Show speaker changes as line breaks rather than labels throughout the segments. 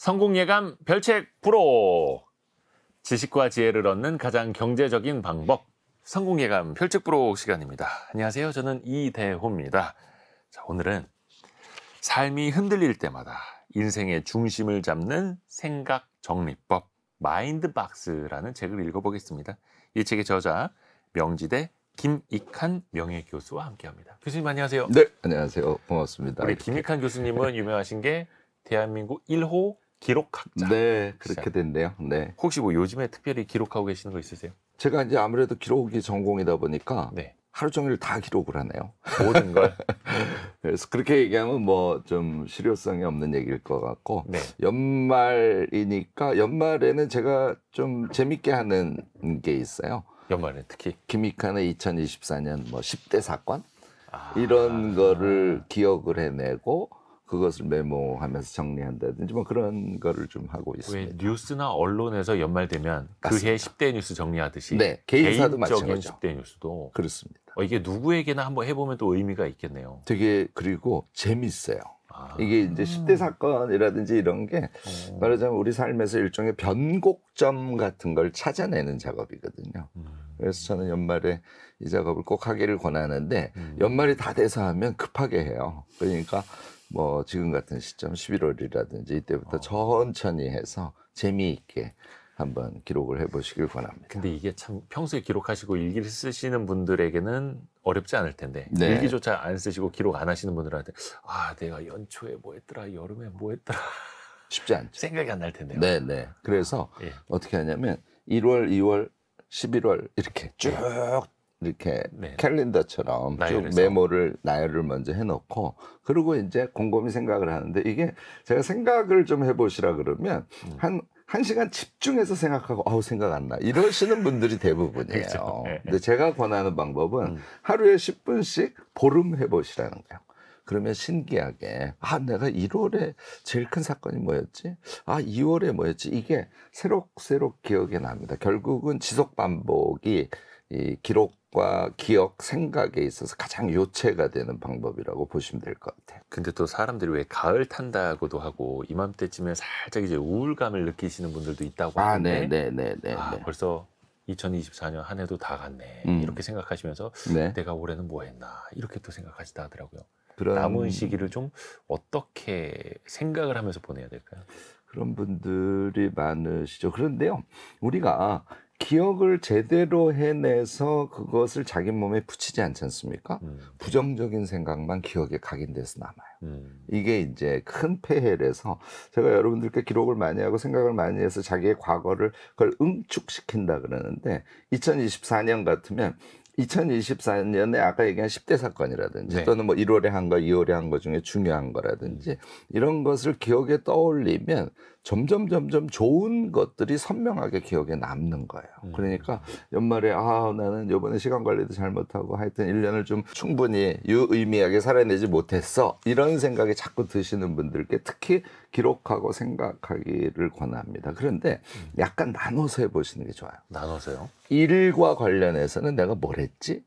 성공예감 별책 프로. 지식과 지혜를 얻는 가장 경제적인 방법. 성공예감 별책 프로 시간입니다. 안녕하세요. 저는 이대호입니다. 자, 오늘은 삶이 흔들릴 때마다 인생의 중심을 잡는 생각 정리법 마인드박스라는 책을 읽어보겠습니다. 이 책의 저자 명지대 김익한 명예교수와 함께합니다. 교수님 안녕하세요.
네, 안녕하세요. 고맙습니다.
우리 김익한 교수님은 유명하신 게 대한민국 1호 기록학자.
네, 그렇게 됐네요. 네.
혹시 뭐 요즘에 특별히 기록하고 계시는 거 있으세요?
제가 이제 아무래도 기록이 전공이다 보니까
네.
하루 종일 다 기록을 하네요.
모든 걸.
그래서 그렇게 얘기하면 뭐 좀 실효성이 없는 얘기일 것 같고
네.
연말이니까 연말에는 제가 좀 재밌게 하는 게 있어요.
연말에 특히
김익한의 2024년 뭐 10대 사건
아,
이런 거를 기억을 해내고 그것을 메모하면서 정리한다든지 뭐 그런 거를 좀 하고
왜
있습니다.
뉴스나 언론에서 연말 되면 그해 10대 뉴스 정리하듯이
네, 개인사도
개인적인
마찬가지죠.
10대 뉴스도
그렇습니다.
이게 누구에게나 한번 해보면 또 의미가 있겠네요.
되게 그리고 재밌어요.
아.
이게 이제 10대 사건이라든지 이런 게 말하자면 우리 삶에서 일종의 변곡점 같은 걸 찾아내는 작업이거든요. 그래서 저는 연말에 이 작업을 꼭 하기를 권하는데 연말이 다 돼서 하면 급하게 해요. 그러니까 뭐 지금 같은 시점 11월이라든지 이때부터 천천히 해서 재미있게 한번 기록을 해보시길 권합니다.
근데 이게 참 평소에 기록하시고 일기를 쓰시는 분들에게는 어렵지 않을 텐데
네.
일기조차 안 쓰시고 기록 안 하시는 분들한테 내가 연초에 뭐 했더라 여름에 뭐 했더라
쉽지 않죠.
생각이 안 날 텐데요.
네네. 그래서
예.
어떻게 하냐면 1월, 2월, 11월 이렇게 쭉 이렇게
네.
캘린더처럼 쭉
나열해서.
메모를 나열을 먼저 해놓고 그리고 이제 곰곰이 생각을 하는데 이게 제가 생각을 좀 해보시라 그러면 한 시간 집중해서 생각하고 생각 안 나 이러시는 분들이 대부분이에요.
그렇죠. 네.
근데 제가 권하는 방법은 하루에 10분씩 보름 해보시라는 거예요. 그러면 신기하게 내가 1월에 제일 큰 사건이 뭐였지? 2월에 뭐였지? 이게 새록새록 기억에 납니다. 결국은 지속 반복이 이 기록과 기억, 생각에 있어서 가장 요체가 되는 방법이라고 보시면 될 것 같아요.
근데 또 사람들이 왜 가을 탄다고도 하고 이맘때쯤에 살짝 이제 우울감을 느끼시는 분들도 있다고 하는데
네네네네.
벌써 2024년 한 해도 다 갔네 이렇게 생각하시면서
네.
내가 올해는 뭐 했나 이렇게 또 생각하시다 하더라고요.
그런
남은 시기를 좀 어떻게 생각을 하면서 보내야 될까요?
그런 분들이 많으시죠. 그런데요, 우리가 기억을 제대로 해내서 그것을 자기 몸에 붙이지 않지 않습니까? 부정적인 생각만 기억에 각인돼서 남아요. 이게 이제 큰 폐해라서 제가 여러분들께 기록을 많이 하고 생각을 많이 해서 자기의 과거를 그걸 응축시킨다 그러는데 2024년 같으면 2024년에 아까 얘기한 10대 사건이라든지
네.
또는 뭐 1월에 한 거, 2월에 한 거 중에 중요한 거라든지 이런 것을 기억에 떠올리면 점점 좋은 것들이 선명하게 기억에 남는 거예요. 그러니까 연말에 나는 이번에 시간 관리도 잘못하고 하여튼 1년을 좀 충분히 유의미하게 살아내지 못했어. 이런 생각이 자꾸 드시는 분들께 특히 기록하고 생각하기를 권합니다. 그런데 약간 나눠서 해보시는 게 좋아요.
나눠서요?
일과 관련해서는 내가 뭘 했지?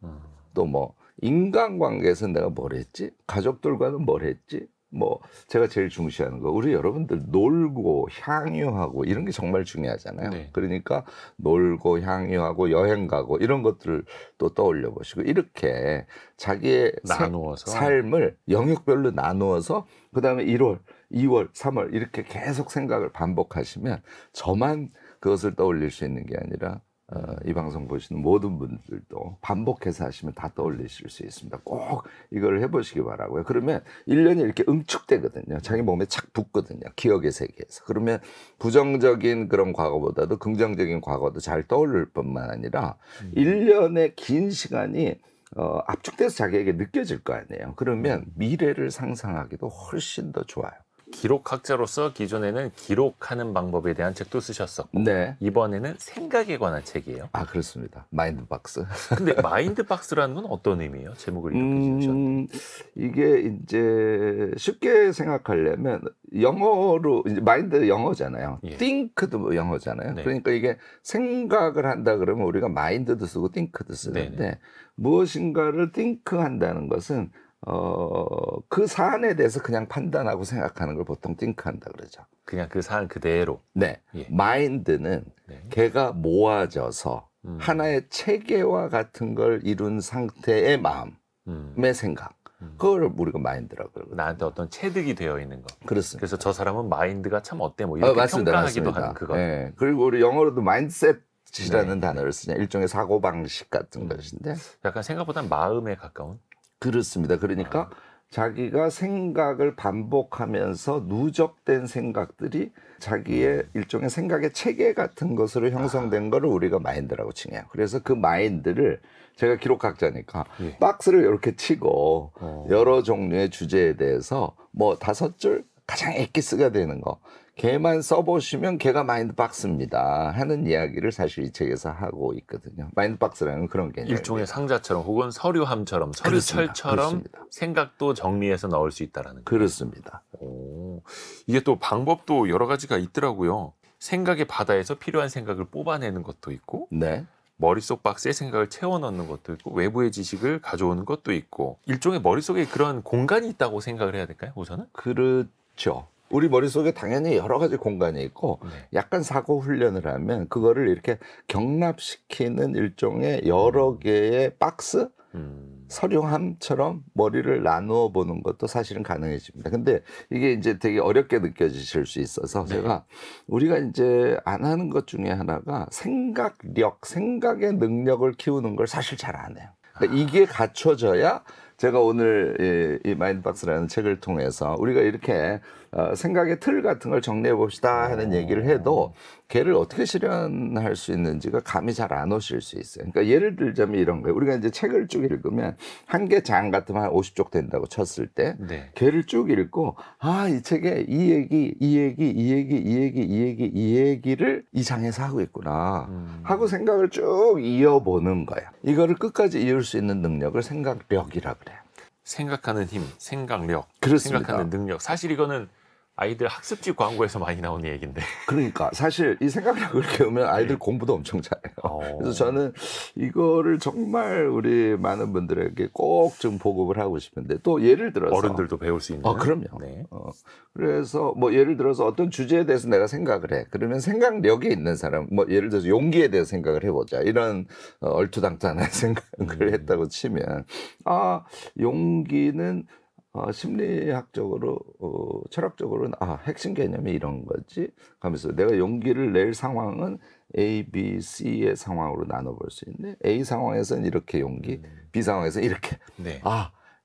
또 뭐 인간관계에서 내가 뭘 했지? 가족들과는 뭘 했지? 뭐 제가 제일 중시하는 거 우리 여러분들 놀고 향유하고 이런 게 정말 중요하잖아요.
네.
그러니까 놀고 향유하고 여행 가고 이런 것들을 또 떠올려 보시고 이렇게 자기의
나누어서
삶을 영역별로 나누어서 그다음에 1월, 2월, 3월 이렇게 계속 생각을 반복하시면 저만 그것을 떠올릴 수 있는 게 아니라 이 방송 보시는 모든 분들도 반복해서 하시면 다 떠올리실 수 있습니다. 꼭 이걸 해보시기 바라고요. 그러면 1년이 이렇게 응축되거든요. 자기 몸에 착 붙거든요. 기억의 세계에서. 그러면 부정적인 그런 과거보다도 긍정적인 과거도 잘 떠올릴 뿐만 아니라 1년의 긴 시간이 압축돼서 자기에게 느껴질 거 아니에요. 그러면 미래를 상상하기도 훨씬 더 좋아요.
기록학자로서 기존에는 기록하는 방법에 대한 책도 쓰셨었고
네.
이번에는 생각에 관한 책이에요.
그렇습니다. 마인드박스.
근데 마인드박스라는 건 어떤 의미예요? 제목을 이렇게 지으셨는데.
이게 이제 쉽게 생각하려면 영어로 이제 마인드 영어잖아요.
예.
think도 영어잖아요.
네.
그러니까 이게 생각을 한다 그러면 우리가 마인드도 쓰고 think도 쓰는데
네네.
무엇인가를 think 한다는 것은 그 사안에 대해서 그냥 판단하고 생각하는 걸 보통 think 한다 그러죠.
그냥 그 사안 그대로.
네.
예.
마인드는
네.
걔가 모아져서 하나의 체계와 같은 걸 이룬 상태의 마음의 생각. 그걸 우리가 마인드라고 그러거든요.
나한테 어떤 체득이 되어 있는 거.
그렇습니다.
그래서 저 사람은 마인드가 참 어때 뭐 이렇게
맞습니다.
평가하기도
맞습니다.
하는 그거.
예. 그리고 우리 영어로도 마인드셋이라는
네.
단어를 쓰냐. 일종의 사고방식 같은 것인데.
약간 생각보다는 마음에 가까운.
그렇습니다. 그러니까 자기가 생각을 반복하면서 누적된 생각들이 자기의 일종의 생각의 체계 같은 것으로 형성된 거를 우리가 마인드라고 칭해요. 그래서 그 마인드를 제가 기록학자니까
예.
박스를 이렇게 치고 여러 종류의 주제에 대해서 뭐 5줄 가장 엑기스가 되는 거 걔만 써보시면 걔가 마인드 박스입니다 하는 이야기를 사실 이 책에서 하고 있거든요. 마인드 박스라는 그런 개념.
일종의 상자처럼 혹은 서류함처럼
그렇습니다.
서류철처럼
그렇습니다.
생각도 정리해서 넣을 수 있다라는 거.
그렇습니다.
오, 이게 또 방법도 여러 가지가 있더라고요. 생각의 바다에서 필요한 생각을 뽑아내는 것도 있고
네.
머릿속 박스에 생각을 채워 넣는 것도 있고 외부의 지식을 가져오는 것도 있고 일종의 머릿속에 그런 공간이 있다고 생각을 해야 될까요? 우선은?
그렇죠. 우리 머릿속에 당연히 여러 가지 공간이 있고
네.
약간 사고 훈련을 하면 그거를 이렇게 경납시키는 일종의 여러 개의 박스? 서류함처럼 머리를 나누어 보는 것도 사실은 가능해집니다. 근데 이게 이제 되게 어렵게 느껴지실 수 있어서
네.
제가 우리가 이제 안 하는 것 중에 하나가 생각력, 생각의 능력을 키우는 걸 사실 잘 안 해요. 그러니까 이게 갖춰져야 제가 오늘 이 마인드박스라는 책을 통해서 우리가 이렇게 생각의 틀 같은 걸 정리해 봅시다 하는 얘기를 해도 걔를 어떻게 실현할 수 있는지가 감이 잘 안 오실 수 있어요. 그러니까 예를 들자면 이런 거예요. 우리가 이제 책을 쭉 읽으면 한 개 장 같으면 한 50쪽 된다고 쳤을 때
네.
걔를 쭉 읽고 이 책에 이 얘기, 이 얘기, 이 얘기, 이 얘기, 이 얘기, 이 얘기를 이 장에서 하고 있구나 하고 생각을 쭉 이어보는 거야. 이거를 끝까지 이을 수 있는 능력을 생각력이라 그래요.
생각하는 힘, 생각력,
그렇습니다.
생각하는 능력. 사실 이거는 아이들 학습지 광고에서 많이 나오는 얘기인데.
그러니까 사실 이 생각력을 키우면 아이들 공부도 엄청 잘해요. 그래서 저는 이거를 정말 우리 많은 분들에게 꼭 좀 보급을 하고 싶은데 또 예를 들어서
어른들도 배울 수 있는.
그럼요.
네.
그래서 뭐 예를 들어서 어떤 주제에 대해서 내가 생각을 해. 그러면 생각력이 있는 사람, 뭐 예를 들어서 용기에 대해서 생각을 해보자. 이런 얼토당토하는 생각을 했다고 치면 용기는 심리학적으로 철학적으로는 핵심 개념이 이런 거지 하면서 내가 용기를 낼 상황은 A, B, C의 상황으로 나눠볼 수 있는데 A 상황에서는 이렇게 용기, B 상황에서는 이렇게
네.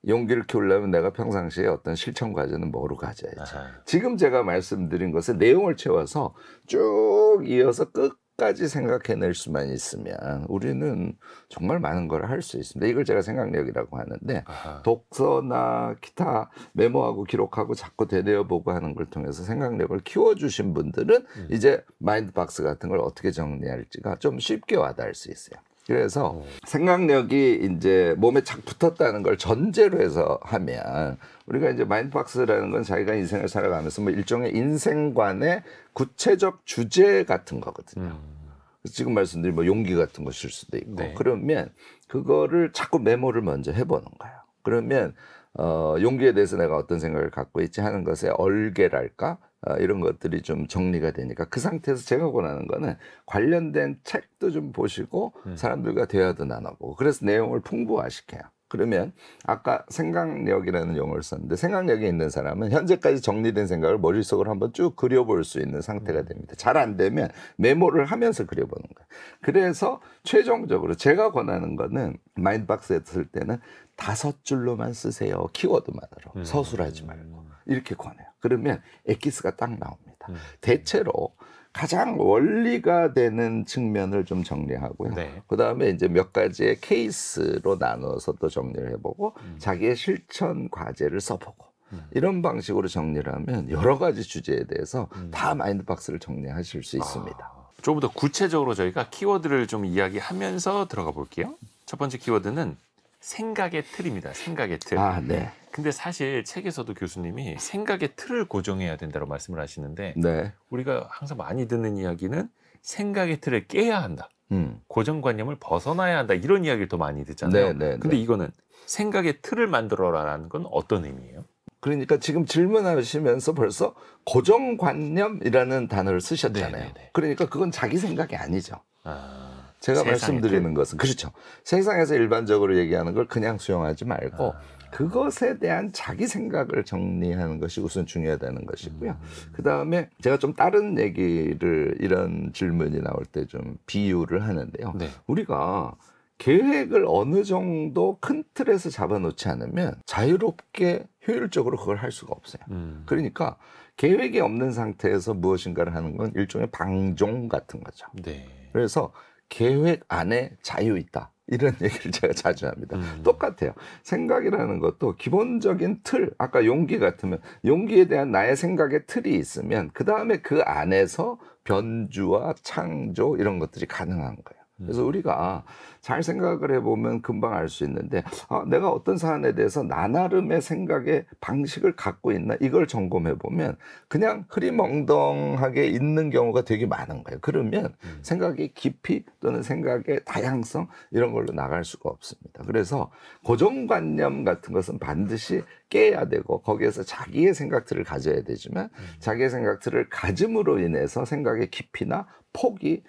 용기를 키우려면 내가 평상시에 어떤 실천 과제는 뭐로 가져야지.
아하.
지금 제가 말씀드린 것에 내용을 채워서 쭉 이어서 끝까지 생각해낼 수만 있으면 우리는 정말 많은 걸 할 수 있습니다. 이걸 제가 생각력이라고 하는데
아하.
독서나 기타 메모하고 기록하고 자꾸 되뇌어보고 하는 걸 통해서 생각력을 키워주신 분들은 이제 마인드박스 같은 걸 어떻게 정리할지가 좀 쉽게 와닿을 수 있어요. 그래서 생각력이 이제 몸에 착 붙었다는 걸 전제로 해서 하면 우리가 이제 마인드박스라는 건 자기가 인생을 살아가면서 뭐 일종의 인생관의 구체적 주제 같은 거거든요. 지금 말씀드린 뭐 용기 같은 것일 수도 있고
네.
그러면 그거를 자꾸 메모를 먼저 해보는 거예요. 그러면 용기에 대해서 내가 어떤 생각을 갖고 있지 하는 것에 얼개랄까 이런 것들이 좀 정리가 되니까 그 상태에서 제가 권하는 거는 관련된 책도 좀 보시고 사람들과 대화도 나눠보고 그래서 내용을 풍부화시켜요. 그러면 아까 생각력이라는 용어를 썼는데 생각력이 있는 사람은 현재까지 정리된 생각을 머릿속으로 한번 쭉 그려볼 수 있는 상태가 됩니다. 잘 안 되면 메모를 하면서 그려보는 거예요. 그래서 최종적으로 제가 권하는 거는 마인드박스에 쓸 때는 5줄로만 쓰세요. 키워드만으로. 서술하지 말고. 이렇게 권해요. 그러면 엑기스가 딱 나옵니다. 대체로 가장 원리가 되는 측면을 좀 정리하고요.
네.
그다음에 이제 몇 가지의 케이스로 나눠서 또 정리를 해보고 자기의 실천 과제를 써보고 이런 방식으로 정리를 하면 여러 가지 주제에 대해서 다 마인드박스를 정리하실 수 있습니다.
조금 더 구체적으로 저희가 키워드를 좀 이야기하면서 들어가 볼게요. 첫 번째 키워드는 생각의 틀입니다. 생각의 틀.
네.
근데 사실 책에서도 교수님이 생각의 틀을 고정해야 된다고 말씀을 하시는데
네.
우리가 항상 많이 듣는 이야기는 생각의 틀을 깨야 한다. 고정관념을 벗어나야 한다. 이런 이야기를 더 많이 듣잖아요.
네.
근데 이거는 생각의 틀을 만들어라라는 건 어떤 의미예요?
그러니까 지금 질문하시면서 벌써 고정관념이라는 단어를 쓰셨잖아요.
네네네.
그러니까 그건 자기 생각이 아니죠. 제가
세상의
말씀드리는 것은 그렇죠. 세상에서 일반적으로 얘기하는 걸 그냥 수용하지 말고 그것에 대한 자기 생각을 정리하는 것이 우선 중요하다는 것이고요. 그다음에 제가 좀 다른 얘기를 이런 질문이 나올 때 좀 비유를 하는데요.
네.
우리가 계획을 어느 정도 큰 틀에서 잡아놓지 않으면 자유롭게 효율적으로 그걸 할 수가 없어요. 그러니까 계획이 없는 상태에서 무엇인가를 하는 건 일종의 방종 같은 거죠.
네.
그래서 계획 안에 자유 있다. 이런 얘기를 제가 자주 합니다. 똑같아요. 생각이라는 것도 기본적인 틀, 아까 용기 같으면 용기에 대한 나의 생각의 틀이 있으면 그 다음에 그 안에서 변주와 창조 이런 것들이 가능한 거예요. 그래서 우리가 잘 생각을 해보면 금방 알 수 있는데 내가 어떤 사안에 대해서 나나름의 생각의 방식을 갖고 있나 이걸 점검해보면 그냥 흐리멍덩하게 있는 경우가 되게 많은 거예요. 그러면 생각의 깊이 또는 생각의 다양성 이런 걸로 나갈 수가 없습니다. 그래서 고정관념 같은 것은 반드시 깨야 되고 거기에서 자기의 생각들을 가져야 되지만 자기의 생각들을 가짐으로 인해서 생각의 깊이나 폭이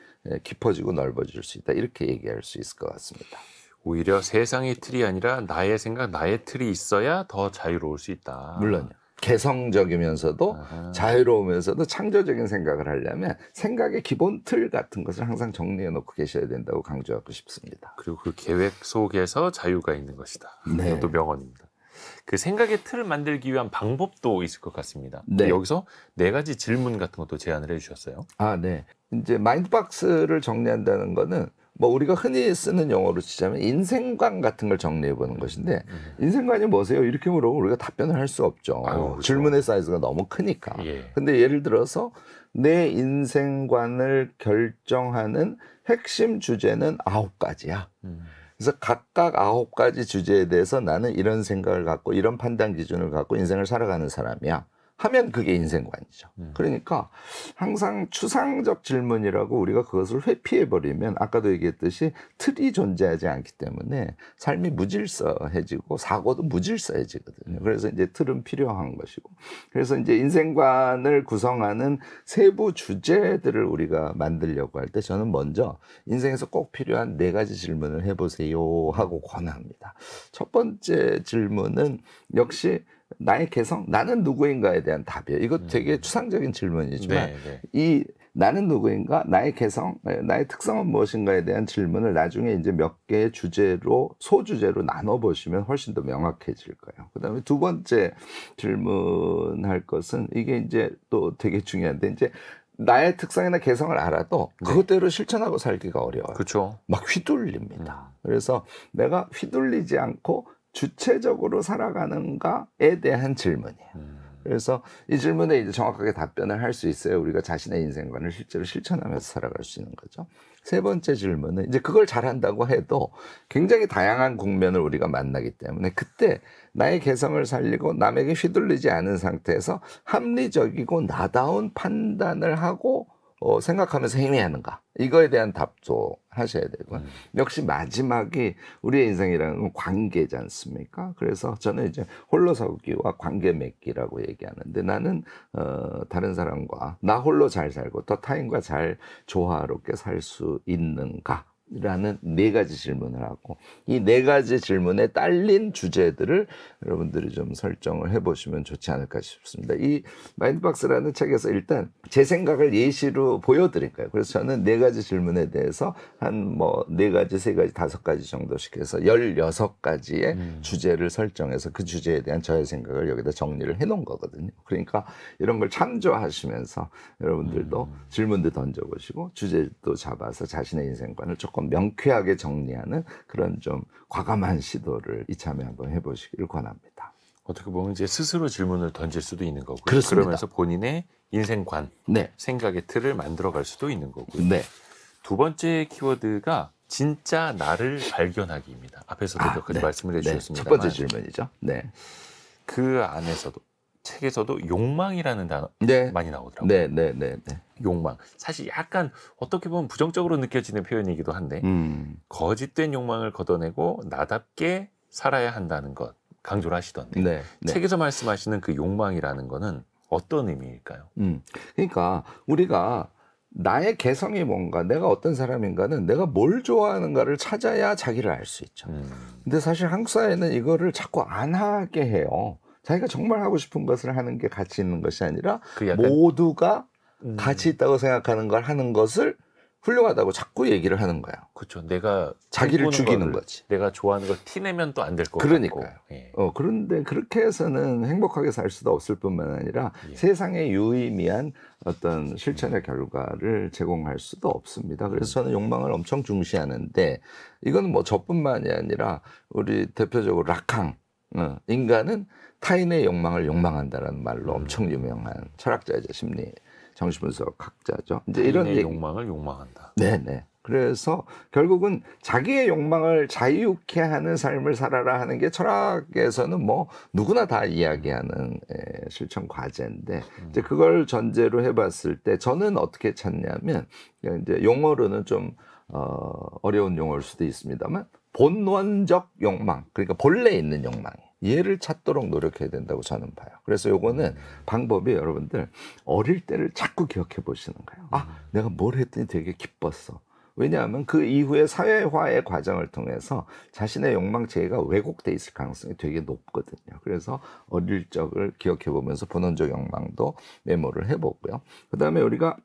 깊어지고 넓어질 수 있다. 이렇게 얘기할 수 있을 것 같습니다.
오히려 세상의 틀이 아니라 나의 생각, 나의 틀이 있어야 더 자유로울 수 있다.
물론요. 개성적이면서도 자유로우면서도 창조적인 생각을 하려면 생각의 기본 틀 같은 것을 항상 정리해 놓고 계셔야 된다고 강조하고 싶습니다.
그리고 그 계획 속에서 자유가 있는 것이다.
네.
이것도 명언입니다. 그 생각의 틀을 만들기 위한 방법도 있을 것 같습니다.
네.
여기서 4가지 질문 같은 것도 제안을 해주셨어요.
네. 이제 마인드박스를 정리한다는 거는 뭐 우리가 흔히 쓰는 용어로 치자면 인생관 같은 걸 정리해 보는 것인데 인생관이 뭐세요? 이렇게 물어보면 우리가 답변을 할 수 없죠.
그렇죠.
질문의 사이즈가 너무 크니까.
예.
근데 예를 들어서 내 인생관을 결정하는 핵심 주제는 9가지야. 그래서 각각 9가지 주제에 대해서 나는 이런 생각을 갖고 이런 판단 기준을 갖고 인생을 살아가는 사람이야. 하면 그게 인생관이죠. 그러니까 항상 추상적 질문이라고 우리가 그것을 회피해버리면 아까도 얘기했듯이 틀이 존재하지 않기 때문에 삶이 무질서해지고 사고도 무질서해지거든요. 그래서 이제 틀은 필요한 것이고 그래서 이제 인생관을 구성하는 세부 주제들을 우리가 만들려고 할 때 저는 먼저 인생에서 꼭 필요한 4가지 질문을 해보세요 하고 권합니다. 첫 번째 질문은 역시 나의 개성, 나는 누구인가에 대한 답이에요. 이것도 되게 추상적인 질문이지만 이 나는 누구인가, 나의 개성, 나의 특성은 무엇인가에 대한 질문을 나중에 이제 몇 개의 주제로 소주제로 나눠 보시면 훨씬 더 명확해질 거예요. 그다음에 2번째 질문할 것은 이게 이제 또 되게 중요한데 이제 나의 특성이나 개성을 알아도 그것대로 실천하고 살기가 어려워요.
그렇죠.
막 휘둘립니다. 그래서 내가 휘둘리지 않고 주체적으로 살아가는가에 대한 질문이에요. 그래서 이 질문에 이제 정확하게 답변을 할 수 있어야 우리가 자신의 인생관을 실제로 실천하면서 살아갈 수 있는 거죠. 3번째 질문은 이제 그걸 잘한다고 해도 굉장히 다양한 국면을 우리가 만나기 때문에 그때 나의 개성을 살리고 남에게 휘둘리지 않은 상태에서 합리적이고 나다운 판단을 하고 생각하면서 행위하는가 이거에 대한 답도 하셔야 되고요. 역시 마지막이 우리의 인생이라는 건 관계지 않습니까? 그래서 저는 이제 홀로서기와 관계 맺기라고 얘기하는데 나는 다른 사람과 나 홀로 잘 살고 또 타인과 잘 조화롭게 살 수 있는가? 라는 4가지 질문을 하고 이 4가지 질문에 딸린 주제들을 여러분들이 좀 설정을 해보시면 좋지 않을까 싶습니다. 이 마인드박스라는 책에서 일단 제 생각을 예시로 보여드릴 거예요. 그래서 저는 4가지 질문에 대해서 한 뭐 4가지, 3가지, 5가지 정도씩 해서 16가지의 주제를 설정해서 그 주제에 대한 저의 생각을 여기다 정리를 해놓은 거거든요. 그러니까 이런 걸 참조하시면서 여러분들도 질문도 던져보시고 주제도 잡아서 자신의 인생관을 조금 명쾌하게 정리하는 그런 좀 과감한 시도를 이참에 한번 해보시기를 권합니다.
어떻게 보면 이제 스스로 질문을 던질 수도 있는 거고요.
그렇습니다.
그러면서 본인의 인생관, 생각의 틀을 만들어갈 수도 있는 거고요. 2번째 키워드가 진짜 나를 발견하기입니다. 앞에서도 몇 가지 말씀을 해주셨습니다.
첫 번째 질문이죠.
그 안에서도 책에서도 욕망이라는 단어 많이 나오더라고요. 욕망. 사실 약간 어떻게 보면 부정적으로 느껴지는 표현이기도 한데 거짓된 욕망을 걷어내고 나답게 살아야 한다는 것. 강조를 하시던데
네, 네.
책에서 말씀하시는 그 욕망이라는 거는 어떤 의미일까요?
그러니까 우리가 나의 개성이 뭔가, 내가 어떤 사람인가는 내가 뭘 좋아하는가를 찾아야 자기를 알 수 있죠. 근데 사실 한국 사회는 이거를 자꾸 안 하게 해요. 자기가 정말 하고 싶은 것을 하는 게 가치 있는 것이 아니라
그 약간
모두가 가치 있다고 생각하는 걸 하는 것을 훌륭하다고 자꾸 얘기를 하는 거야.
그렇죠. 내가
자기를
꿈꾸는
죽이는
거를
거지.
내가 좋아하는 걸 티내면 또 안 될 것
그러니까요.
같고. 예.
그런데 그렇게 해서는 행복하게 살 수도 없을 뿐만 아니라
예.
세상에 유의미한 어떤 실천의 결과를 제공할 수도 없습니다. 그래서 저는 욕망을 엄청 중시하는데 이건 뭐 저뿐만이 아니라 우리 대표적으로 라캉, 인간은 타인의 욕망을 욕망한다라는 말로 엄청 유명한 철학자이자 심리 정신분석학자죠. 이제 이런
타인의
얘기.
욕망을 욕망한다.
네네. 그래서 결국은 자기의 욕망을 자유케 하는 삶을 살아라 하는 게 철학에서는 뭐 누구나 다 이야기하는 실천 과제인데 이제 그걸 전제로 해봤을 때 저는 어떻게 찾냐면 이제 용어로는 좀 어려운 용어일 수도 있습니다만 본원적 욕망, 그러니까 본래 있는 욕망, 얘를 찾도록 노력해야 된다고 저는 봐요. 그래서 요거는 방법이 여러분들 어릴 때를 자꾸 기억해 보시는 거예요. 아, 내가 뭘 했더니 되게 기뻤어. 왜냐하면 그 이후에 사회화의 과정을 통해서 자신의 욕망 체계가 왜곡돼 있을 가능성이 되게 높거든요. 그래서 어릴 적을 기억해 보면서 본원적 욕망도 메모를 해보고요. 그 다음에 우리가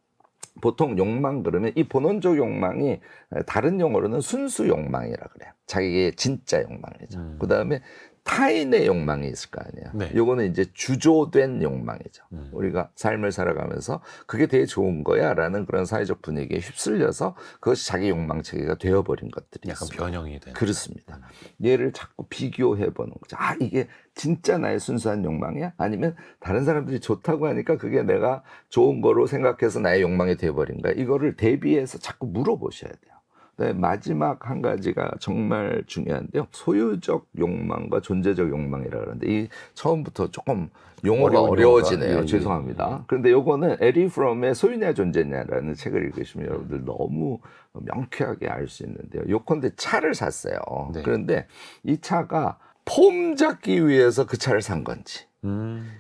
보통 욕망 그러면 이 본원적 욕망이 다른 용어로는 순수 욕망이라 그래요. 자기의 진짜 욕망이죠. 그 다음에 타인의 욕망이 있을 거 아니에요.
네.
요거는 이제 주조된 욕망이죠. 우리가 삶을 살아가면서 그게 되게 좋은 거야 라는 그런 사회적 분위기에 휩쓸려서 그것이 자기 욕망 체계가 되어버린 것들이
약간
있습니다.
변형이 되는.
그렇습니다. 얘를 자꾸 비교해보는 거죠. 아, 이게 진짜 나의 순수한 욕망이야? 아니면 다른 사람들이 좋다고 하니까 그게 내가 좋은 거로 생각해서 나의 욕망이 되어버린 거야? 이거를 대비해서 자꾸 물어보셔야 돼요. 네, 마지막 한 가지가 정말 중요한데요. 소유적 욕망과 존재적 욕망이라 그러는데 이 처음부터 조금 용어가 어려워지네요.
예,
죄송합니다. 그런데 요거는 에리 프롬의 소유냐 존재냐라는 책을 읽으시면 여러분들 너무 명쾌하게 알 수 있는데요. 요컨대 차를 샀어요.
네.
그런데 이 차가 폼 잡기 위해서 그 차를 산 건지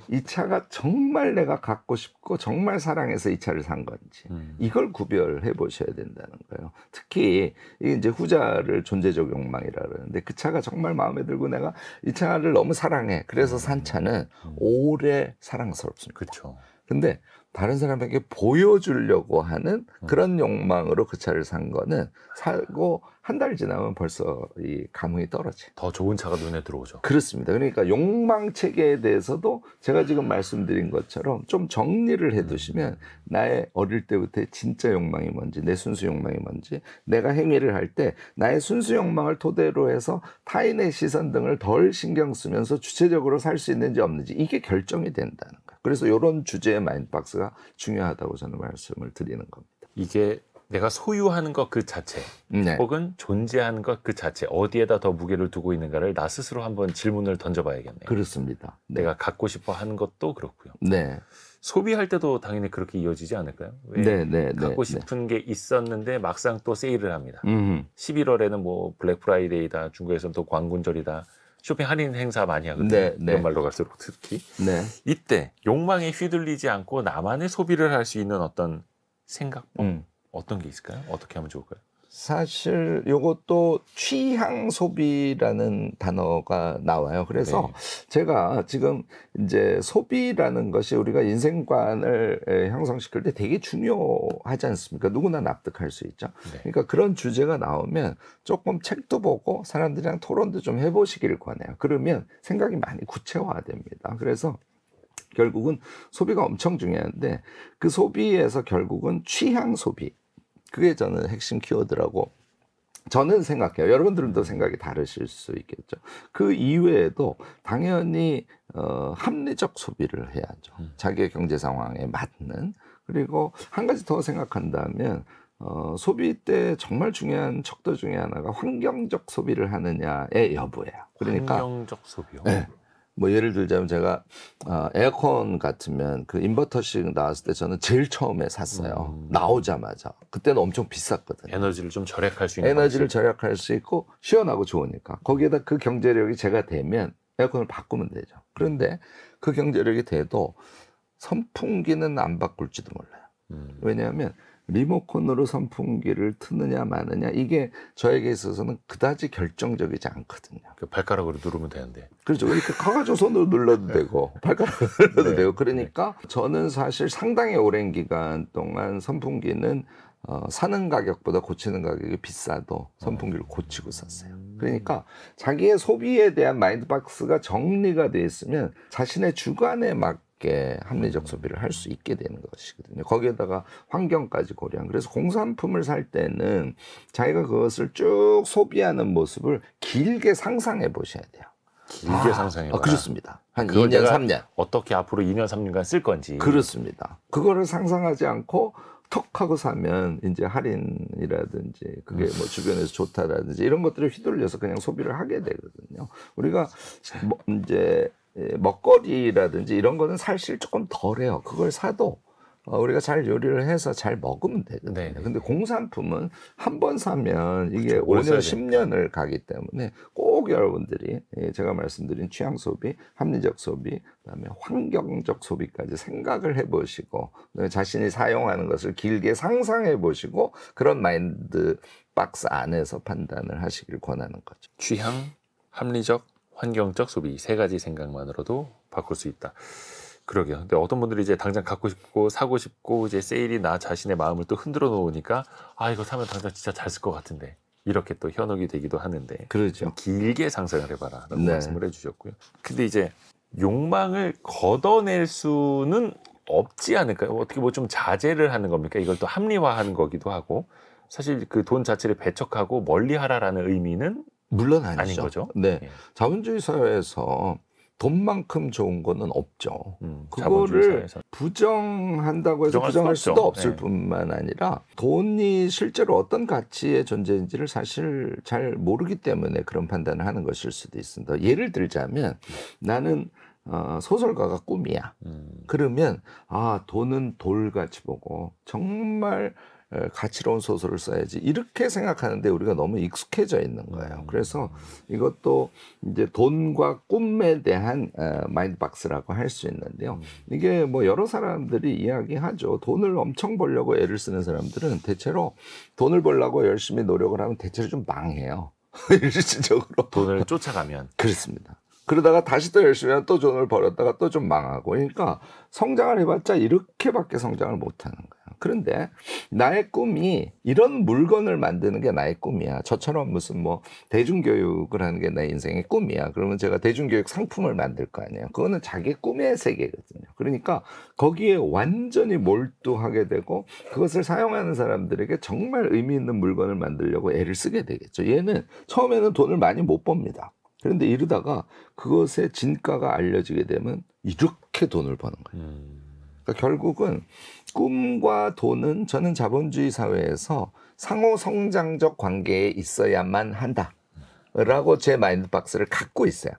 이 차가 정말 내가 갖고 싶고 정말 사랑해서 이 차를 산 건지 이걸 구별해 보셔야 된다는 거예요. 특히 이게 이제 후자를 존재적 욕망이라 그러는데 그 차가 정말 마음에 들고 내가 이 차를 너무 사랑해. 그래서 산 차는 오래 사랑스럽습니다.
그렇죠.
근데 다른 사람에게 보여주려고 하는 그런 욕망으로 그 차를 산 거는 살고 한 달 지나면 벌써 이 감흥이 떨어져요.
더 좋은 차가 눈에 들어오죠.
그렇습니다. 그러니까 욕망 체계에 대해서도 제가 지금 말씀드린 것처럼 좀 정리를 해두시면 나의 어릴 때부터의 진짜 욕망이 뭔지, 내 순수 욕망이 뭔지, 내가 행위를 할 때 나의 순수 욕망을 토대로 해서 타인의 시선 등을 덜 신경 쓰면서 주체적으로 살 수 있는지 없는지 이게 결정이 된다는 거예요. 그래서 이런 주제의 마인드박스가 중요하다고 저는 말씀을 드리는 겁니다.
이게 내가 소유하는 것 그 자체
네.
혹은 존재하는 것 그 자체 어디에다 더 무게를 두고 있는가를 나 스스로 한번 질문을 던져봐야겠네요.
그렇습니다. 네.
내가 갖고 싶어 하는 것도 그렇고요.
네.
소비할 때도 당연히 그렇게 이어지지 않을까요? 왜
네.
갖고 싶은 게 있었는데 막상 또 세일을 합니다.
음.
11월에는 뭐 블랙 프라이데이다, 중국에서는 또 광군절이다, 쇼핑 할인 행사 많이 하거든요.
네.
연말로 갈수록 특히.
네.
이때 욕망에 휘둘리지 않고 나만의 소비를 할 수 있는 어떤 생각법 어떤 게 있을까요? 어떻게 하면 좋을까요?
사실 요것도 취향 소비라는 단어가 나와요. 그래서 제가 지금 이제 소비라는 것이 우리가 인생관을 형성시킬 때 되게 중요하지 않습니까? 누구나 납득할 수 있죠. 그러니까 그런 주제가 나오면 조금 책도 보고 사람들이랑 토론도 좀 해보시길 권해요. 그러면 생각이 많이 구체화됩니다. 그래서 결국은 소비가 엄청 중요한데 그 소비에서 결국은 취향 소비, 그게 저는 핵심 키워드라고 저는 생각해요. 여러분들도 생각이 다르실 수 있겠죠. 그 이외에도 당연히 합리적 소비를 해야죠. 자기의 경제 상황에 맞는. 그리고 한 가지 더 생각한다면 소비 때 정말 중요한 척도 중에 하나가 환경적 소비를 하느냐의 여부예요. 그러니까
환경적 소비요?
네. 뭐 예를 들자면 제가 에어컨 같으면 그 인버터식 나왔을 때 저는 제일 처음에 샀어요. 나오자마자. 그때는 엄청 비쌌거든요.
에너지를 좀 절약할 수 있는
에너지를 절약할 수 있고 시원하고 좋으니까. 거기에다 그 경제력이 제가 되면 에어컨을 바꾸면 되죠. 그런데 그 경제력이 돼도 선풍기는 안 바꿀지도 몰라요. 왜냐하면 리모컨으로 선풍기를 트느냐 마느냐 이게 저에게 있어서는 그다지 결정적이지 않거든요.
그 발가락으로 누르면 되는데.
그렇죠. 이렇게 커가지고 손으로 눌러도 되고 발가락으로 눌러도
네.
되고 그러니까 저는 사실 상당히 오랜 기간 동안 선풍기는 사는 가격보다 고치는 가격이 비싸도 선풍기를 고치고 썼어요. 그러니까 자기의 소비에 대한 마인드박스가 정리가 돼 있으면 자신의 주관에 맞게 합리적 소비를 할 수 있게 되는 것이거든요. 거기에다가 환경까지 고려한. 그래서 공산품을 살 때는 자기가 그것을 쭉 소비하는 모습을 길게 상상해 보셔야 돼요.
길게 상상해봐.
그렇습니다. 한
그걸
2년,
내가
3년.
어떻게 앞으로 2년, 3년간 쓸 건지.
그렇습니다. 그거를 상상하지 않고 턱 하고 사면 이제 할인이라든지 그게 뭐 주변에서 좋다라든지 이런 것들을 휘둘려서 그냥 소비를 하게 되거든요. 우리가 이제 먹거리라든지 이런 거는 사실 조금 덜해요. 그걸 사도 우리가 잘 요리를 해서 잘 먹으면 되거든요.
네.
근데 공산품은 한 번 사면 이게
그렇죠. 오래
5년,
써야
10년을 가기 때문에 꼭 여러분들이 제가 말씀드린 취향 소비, 합리적 소비, 그다음에 환경적 소비까지 생각을 해보시고 자신이 사용하는 것을 길게 상상해 보시고 그런 마인드 박스 안에서 판단을 하시길 권하는 거죠.
취향, 합리적, 환경적 소비 세 가지 생각만으로도 바꿀 수 있다. 그러게요. 근데 어떤 분들이 이제 당장 갖고 싶고 사고 싶고 이제 세일이 나 자신의 마음을 또 흔들어 놓으니까 아 이거 사면 당장 진짜 잘 쓸 것 같은데 이렇게 또 현혹이 되기도 하는데
그렇죠.
길게 상상을 해봐라 라고
네.
말씀을 해주셨고요. 근데 이제 욕망을 걷어낼 수는 없지 않을까요? 어떻게 뭐 좀 자제를 하는 겁니까? 이걸 또 합리화하는 거기도 하고 사실 그 돈 자체를 배척하고 멀리하라라는 의미는
물론 아니죠.
아닌 거죠.
네.
예.
자본주의 사회에서 돈만큼 좋은 거는 없죠.
자본주의
그거를
사회에서.
부정한다고 해서
부정할
부정할
수
수도
없죠.
없을
네.
뿐만 아니라 돈이 실제로 어떤 가치의 존재인지를 사실 잘 모르기 때문에 그런 판단을 하는 것일 수도 있습니다. 예를 들자면 나는 소설가가 꿈이야. 그러면 돈은 돌같이 보고 정말 가치로운 소설을 써야지 이렇게 생각하는데 우리가 너무 익숙해져 있는 거예요. 그래서 이것도 이제 돈과 꿈에 대한 마인드박스라고 할 수 있는데요. 이게 뭐 여러 사람들이 이야기하죠. 돈을 엄청 벌려고 애를 쓰는 사람들은 대체로 돈을 벌려고 열심히 노력을 하면 대체로 좀 망해요. 일시적으로
돈을 쫓아가면
그렇습니다. 그러다가 다시 또 열심히 하면 또 돈을 벌었다가 또 좀 망하고 그러니까 성장을 해봤자 이렇게밖에 성장을 못하는 거예요. 그런데 나의 꿈이 이런 물건을 만드는 게 나의 꿈이야. 저처럼 무슨 뭐 대중교육을 하는 게 내 인생의 꿈이야. 그러면 제가 대중교육 상품을 만들 거 아니에요. 그거는 자기 꿈의 세계거든요. 그러니까 거기에 완전히 몰두하게 되고 그것을 사용하는 사람들에게 정말 의미 있는 물건을 만들려고 애를 쓰게 되겠죠. 얘는 처음에는 돈을 많이 못 법니다. 그런데 이러다가 그것의 진가가 알려지게 되면 이렇게 돈을 버는 거예요. 그러니까 결국은 꿈과 돈은 저는 자본주의 사회에서 상호 성장적 관계에 있어야만 한다라고 제 마인드박스를 갖고 있어요.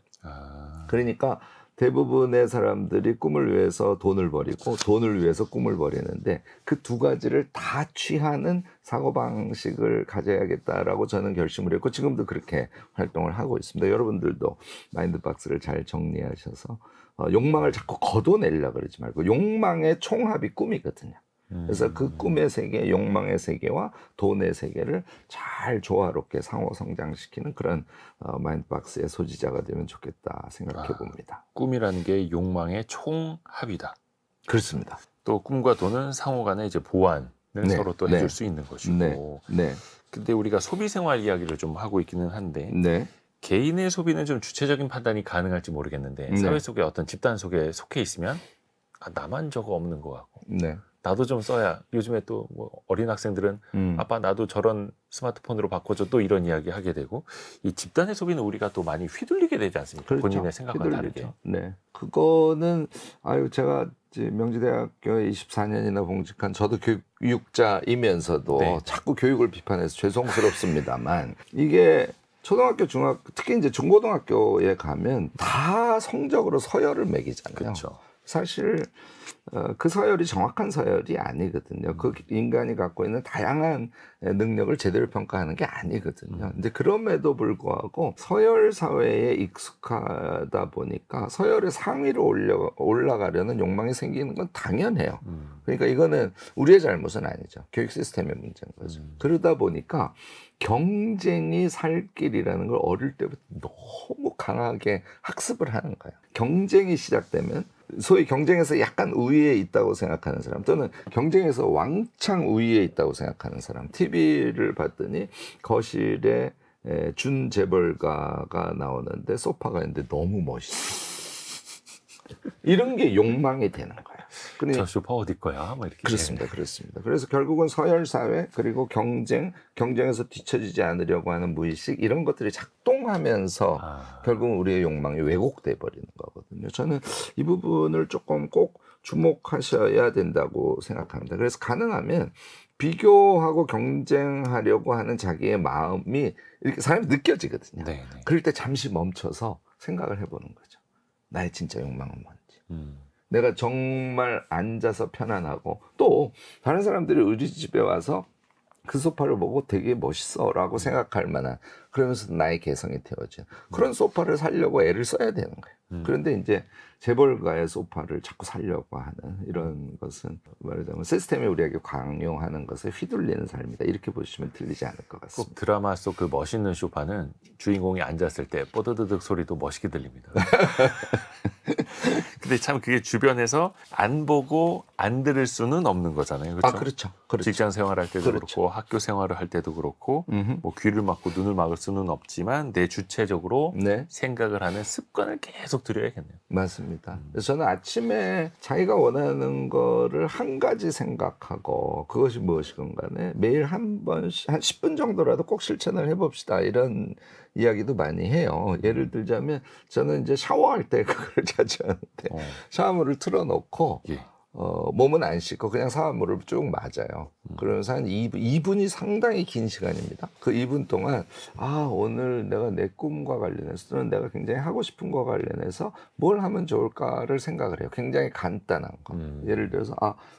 그러니까 대부분의 사람들이 꿈을 위해서 돈을 버리고 돈을 위해서 꿈을 버리는데 그 두 가지를 다 취하는 사고방식을 가져야겠다라고 저는 결심을 했고 지금도 그렇게 활동을 하고 있습니다. 여러분들도 마인드박스를 잘 정리하셔서 욕망을 자꾸 걷어내려고 그러지 말고 욕망의 총합이 꿈이거든요. 그래서 그 꿈의 세계, 욕망의 세계와 돈의 세계를 잘 조화롭게 상호 성장시키는 그런 마인드박스의 소지자가 되면 좋겠다 생각해 봅니다.
꿈이라는 게 욕망의 총합이다.
그렇습니다.
또 꿈과 돈은 상호 간의 이제 보완을 서로 또 해줄 수 있는 것이고.
네.
근데 우리가 소비 생활 이야기를 좀 하고 있기는 한데
네.
개인의 소비는 좀 주체적인 판단이 가능할지 모르겠는데 사회 속에 어떤 집단 속에 속해 있으면 나만 저거 없는 것 같고
네.
나도 좀 써야 요즘에 또 뭐 어린 학생들은 아빠 나도 저런 스마트폰으로 바꿔줘 또 이런 이야기 하게 되고 이 집단의 소비는 우리가 또 많이 휘둘리게 되지 않습니까?
그렇죠.
본인의 생각과 다르게.
네. 그거는 제가 이제 명지대학교에 24년이나 봉직한 저도 교육자이면서도
네.
자꾸 교육을 비판해서 죄송스럽습니다만 이게 초등학교, 중학교, 특히 이제 중고등학교에 가면 다 성적으로 서열을 매기잖아요.
그렇죠.
사실 그 서열이 정확한 서열이 아니거든요. 그 인간이 갖고 있는 다양한 능력을 제대로 평가하는 게 아니거든요. 근데 그럼에도 불구하고 서열 사회에 익숙하다 보니까 서열의 상위로 올라가려는 욕망이 생기는 건 당연해요. 그러니까 이거는 우리의 잘못은 아니죠. 교육 시스템의 문제인 거죠. 그러다 보니까 경쟁이 살 길이라는 걸 어릴 때부터 너무 강하게 학습을 하는 거예요. 경쟁이 시작되면 소위 경쟁에서 약간 우위에 있다고 생각하는 사람 또는 경쟁에서 왕창 우위에 있다고 생각하는 사람 TV를 봤더니 거실에 준 재벌가가 나오는데 소파가 있는데 너무 멋있어. 이런 게 욕망이 되는 거예요.
저 소파 어디 거야? 뭐 이렇게.
그렇습니다. 그렇습니다. 그래서 결국은 서열 사회 그리고 경쟁에서 뒤처지지 않으려고 하는 무의식 이런 것들이 작동하면서 결국은 우리의 욕망이 왜곡돼 버리는 거거든요. 저는 이 부분을 조금 꼭 주목하셔야 된다고 생각합니다. 그래서 가능하면 비교하고 경쟁하려고 하는 자기의 마음이 이렇게 사람이 느껴지거든요.
네.
그럴 때 잠시 멈춰서 생각을 해보는 거죠. 나의 진짜 욕망은 뭔지. 내가 정말 앉아서 편안하고 또 다른 사람들이 우리 집에 와서 그 소파를 보고 되게 멋있어 라고 생각할 만한 그러면서 나의 개성이 태워진 그런 소파를 사려고 애를 써야 되는 거예요. 그런데 이제 재벌가의 소파를 자꾸 사려고 하는 이런 것은 말하자면 시스템이 우리에게 강요하는 것에 휘둘리는 삶이다. 이렇게 보시면 틀리지 않을 것 같습니다.
꼭 드라마 속 그 멋있는 소파는 주인공이 앉았을 때 뽀드드득 소리도 멋있게 들립니다. 근데 참 그게 주변에서 안 보고 안 들을 수는 없는 거잖아요. 그렇죠?
그렇죠.
직장 생활할 때도
그렇죠.
그렇고 학교 생활을 할 때도 그렇고 뭐 귀를 막고 눈을 막을 수는 없지만 내 주체적으로
네.
생각을 하는 습관을 계속 들여야겠네요.
맞습니다. 그래서 저는 아침에 자기가 원하는 거를 한 가지 생각하고 그것이 무엇이건 간에 매일 한 번씩 한 10분 정도라도 꼭 실천을 해봅시다. 이런 이야기도 많이 해요. 예를 들자면 저는 이제 샤워할 때 그걸 자주 하는데 샤워물을 틀어놓고
예.
몸은 안 씻고 그냥 샤워물을 쭉 맞아요. 그러면서 한 2분이 상당히 긴 시간입니다. 그 2분 동안 오늘 내가 내 꿈과 관련해서 또는 내가 굉장히 하고 싶은 거와 관련해서 뭘 하면 좋을까를 생각을 해요. 굉장히 간단한 거. 예를 들어서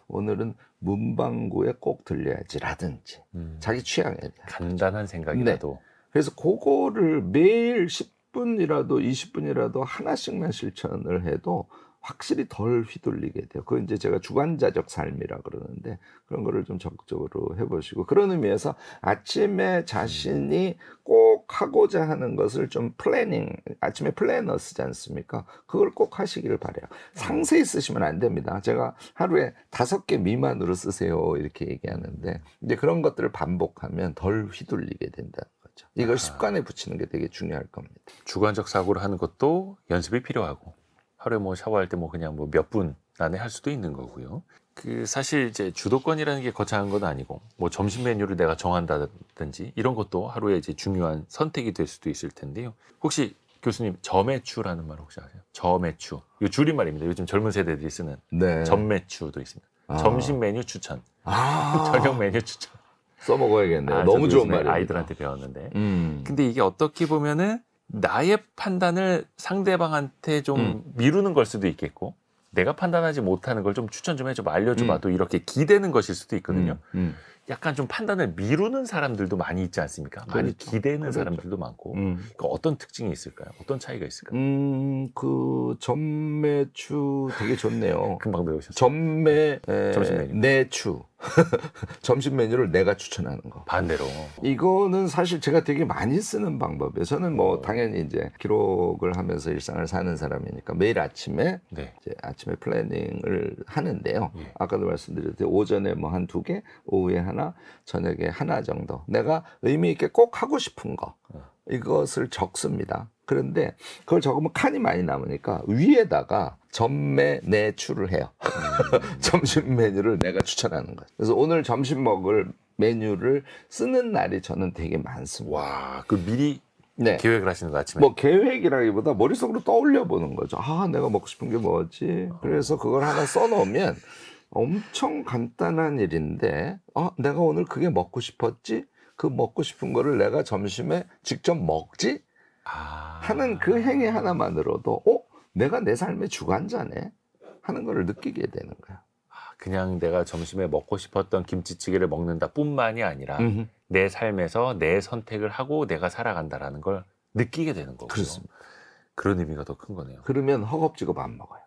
오늘은 문방구에 꼭 들려야지라든지 자기 취향에 대한
간단한 생각이라도.
그래서 그거를 매일 10분이라도 20분이라도 하나씩만 실천을 해도 확실히 덜 휘둘리게 돼요. 그건 이제 제가 주관자적 삶이라 그러는데 그런 거를 좀 적극적으로 해보시고 그런 의미에서 아침에 자신이 꼭 하고자 하는 것을 좀 플래닝, 아침에 플래너 쓰지 않습니까? 그걸 꼭 하시기를 바라요. 상세히 쓰시면 안 됩니다. 제가 하루에 5개 미만으로 쓰세요 이렇게 얘기하는데 이제 그런 것들을 반복하면 덜 휘둘리게 된다는 거죠. 이걸 습관에 붙이는 게 되게 중요할 겁니다.
주관적 사고를 하는 것도 연습이 필요하고 하루에 뭐 샤워할 때 뭐 그냥 뭐 몇 분 안에 할 수도 있는 거고요. 그 사실 이제 주도권이라는 게 거창한 건 아니고 뭐 점심 메뉴를 내가 정한다든지 이런 것도 하루에 이제 중요한 선택이 될 수도 있을 텐데요. 혹시 교수님 점매추라는 말 혹시 아세요? 점매추. 이 줄임말입니다. 요즘 젊은 세대들이 쓰는 점매추도 있습니다. 점심 메뉴 추천, 저녁 메뉴 추천.
써먹어야겠네요. 너무 좋은 말이에요.
아이들한테 배웠는데. 근데 이게 어떻게 보면은 나의 판단을 상대방한테 좀 미루는 걸 수도 있겠고 내가 판단하지 못하는 걸 좀 추천 좀 해줘봐 알려줘봐 또 이렇게 기대는 것일 수도 있거든요. 약간 좀 판단을 미루는 사람들도 많이 있지 않습니까? 많이 기대는 사람들도 많고 그러니까 어떤 특징이 있을까요? 어떤 차이가 있을까요?
그 점매추 되게 좋네요.
금방 배우셨어요.
점심 메뉴. 내추. 점심 메뉴를 내가 추천하는 거.
반대로.
이거는 사실 제가 되게 많이 쓰는 방법이에요. 저는 뭐 당연히 이제 기록을 하면서 일상을 사는 사람이니까 매일 아침에 이제 아침에 플래닝을 하는데요. 아까도 말씀드렸듯이 오전에 뭐 한 2개, 오후에 하나, 저녁에 하나 정도. 내가 의미 있게 꼭 하고 싶은 거. 이것을 적습니다. 그런데 그걸 적으면 칸이 많이 남으니까 위에다가 점매 내추를 해요. 점심 메뉴를 내가 추천하는 거예요. 그래서 오늘 점심 먹을 메뉴를 쓰는 날이 저는 되게 많습니다.
와, 그 미리 계획을 하시는 거 아침에?
뭐 계획이라기보다 머릿속으로 떠올려 보는 거죠. 내가 먹고 싶은 게 뭐지? 그래서 그걸 하나 써놓으면 엄청 간단한 일인데 내가 오늘 그게 먹고 싶었지? 그 먹고 싶은 거를 내가 점심에 직접 먹지? 하는 그 행위 하나만으로도 내가 내 삶의 주관자네 하는 거를 느끼게 되는 거야.
그냥 내가 점심에 먹고 싶었던 김치찌개를 먹는다 뿐만이 아니라
음흠.
내 삶에서 내 선택을 하고 내가 살아간다라는 걸 느끼게 되는 거고요.
그렇습니다.
그런 의미가 더 큰 거네요.
그러면 허겁지겁 안 먹어요.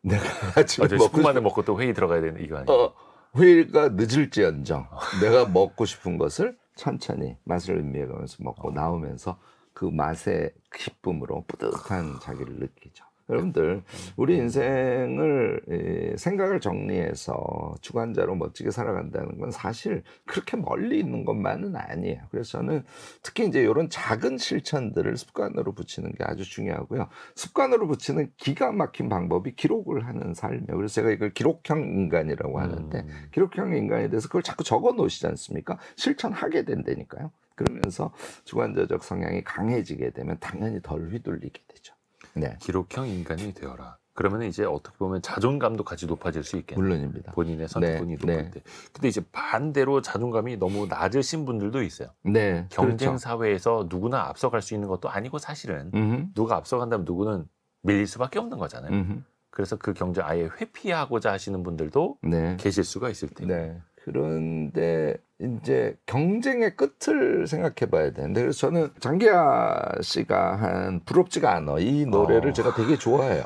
내가 아침에
어제
먹고
10분 만에 먹고 또 회의 들어가야 되는 이거 아니에요?
회의가 늦을지언정 내가 먹고 싶은 것을 천천히 맛을 음미해가면서 먹고 나오면서 그 맛의 기쁨으로 뿌듯한 자기를 느끼죠. 여러분들 우리 인생을 생각을 정리해서 주관자로 멋지게 살아간다는 건 사실 그렇게 멀리 있는 것만은 아니에요. 그래서 저는 특히 이제 이런 작은 실천들을 습관으로 붙이는 게 아주 중요하고요. 습관으로 붙이는 기가 막힌 방법이 기록을 하는 삶이에요. 그래서 제가 이걸 기록형 인간이라고 하는데 기록형 인간에 대해서 그걸 자꾸 적어 놓으시지 않습니까? 실천하게 된다니까요. 그러면서 주관자적 성향이 강해지게 되면 당연히 덜 휘둘리게 되죠. 네.
기록형 인간이 되어라. 그러면 이제 어떻게 보면 자존감도 같이 높아질 수 있겠네요.
물론입니다.
본인의 선택권이 높을 때. 근데 이제 반대로 자존감이 너무 낮으신 분들도 있어요.
네.
경쟁
그렇죠.
사회에서 누구나 앞서갈 수 있는 것도 아니고 사실은 누가 앞서간다면 누구는 밀릴 수밖에 없는 거잖아요. 그래서 그 경쟁 아예 회피하고자 하시는 분들도
네.
계실 수가 있을 테고.
네. 그런데 이제 경쟁의 끝을 생각해 봐야 되는데 그래서 저는 장기하 씨가 한 부럽지가 않아 이 노래를 제가 되게 좋아해요.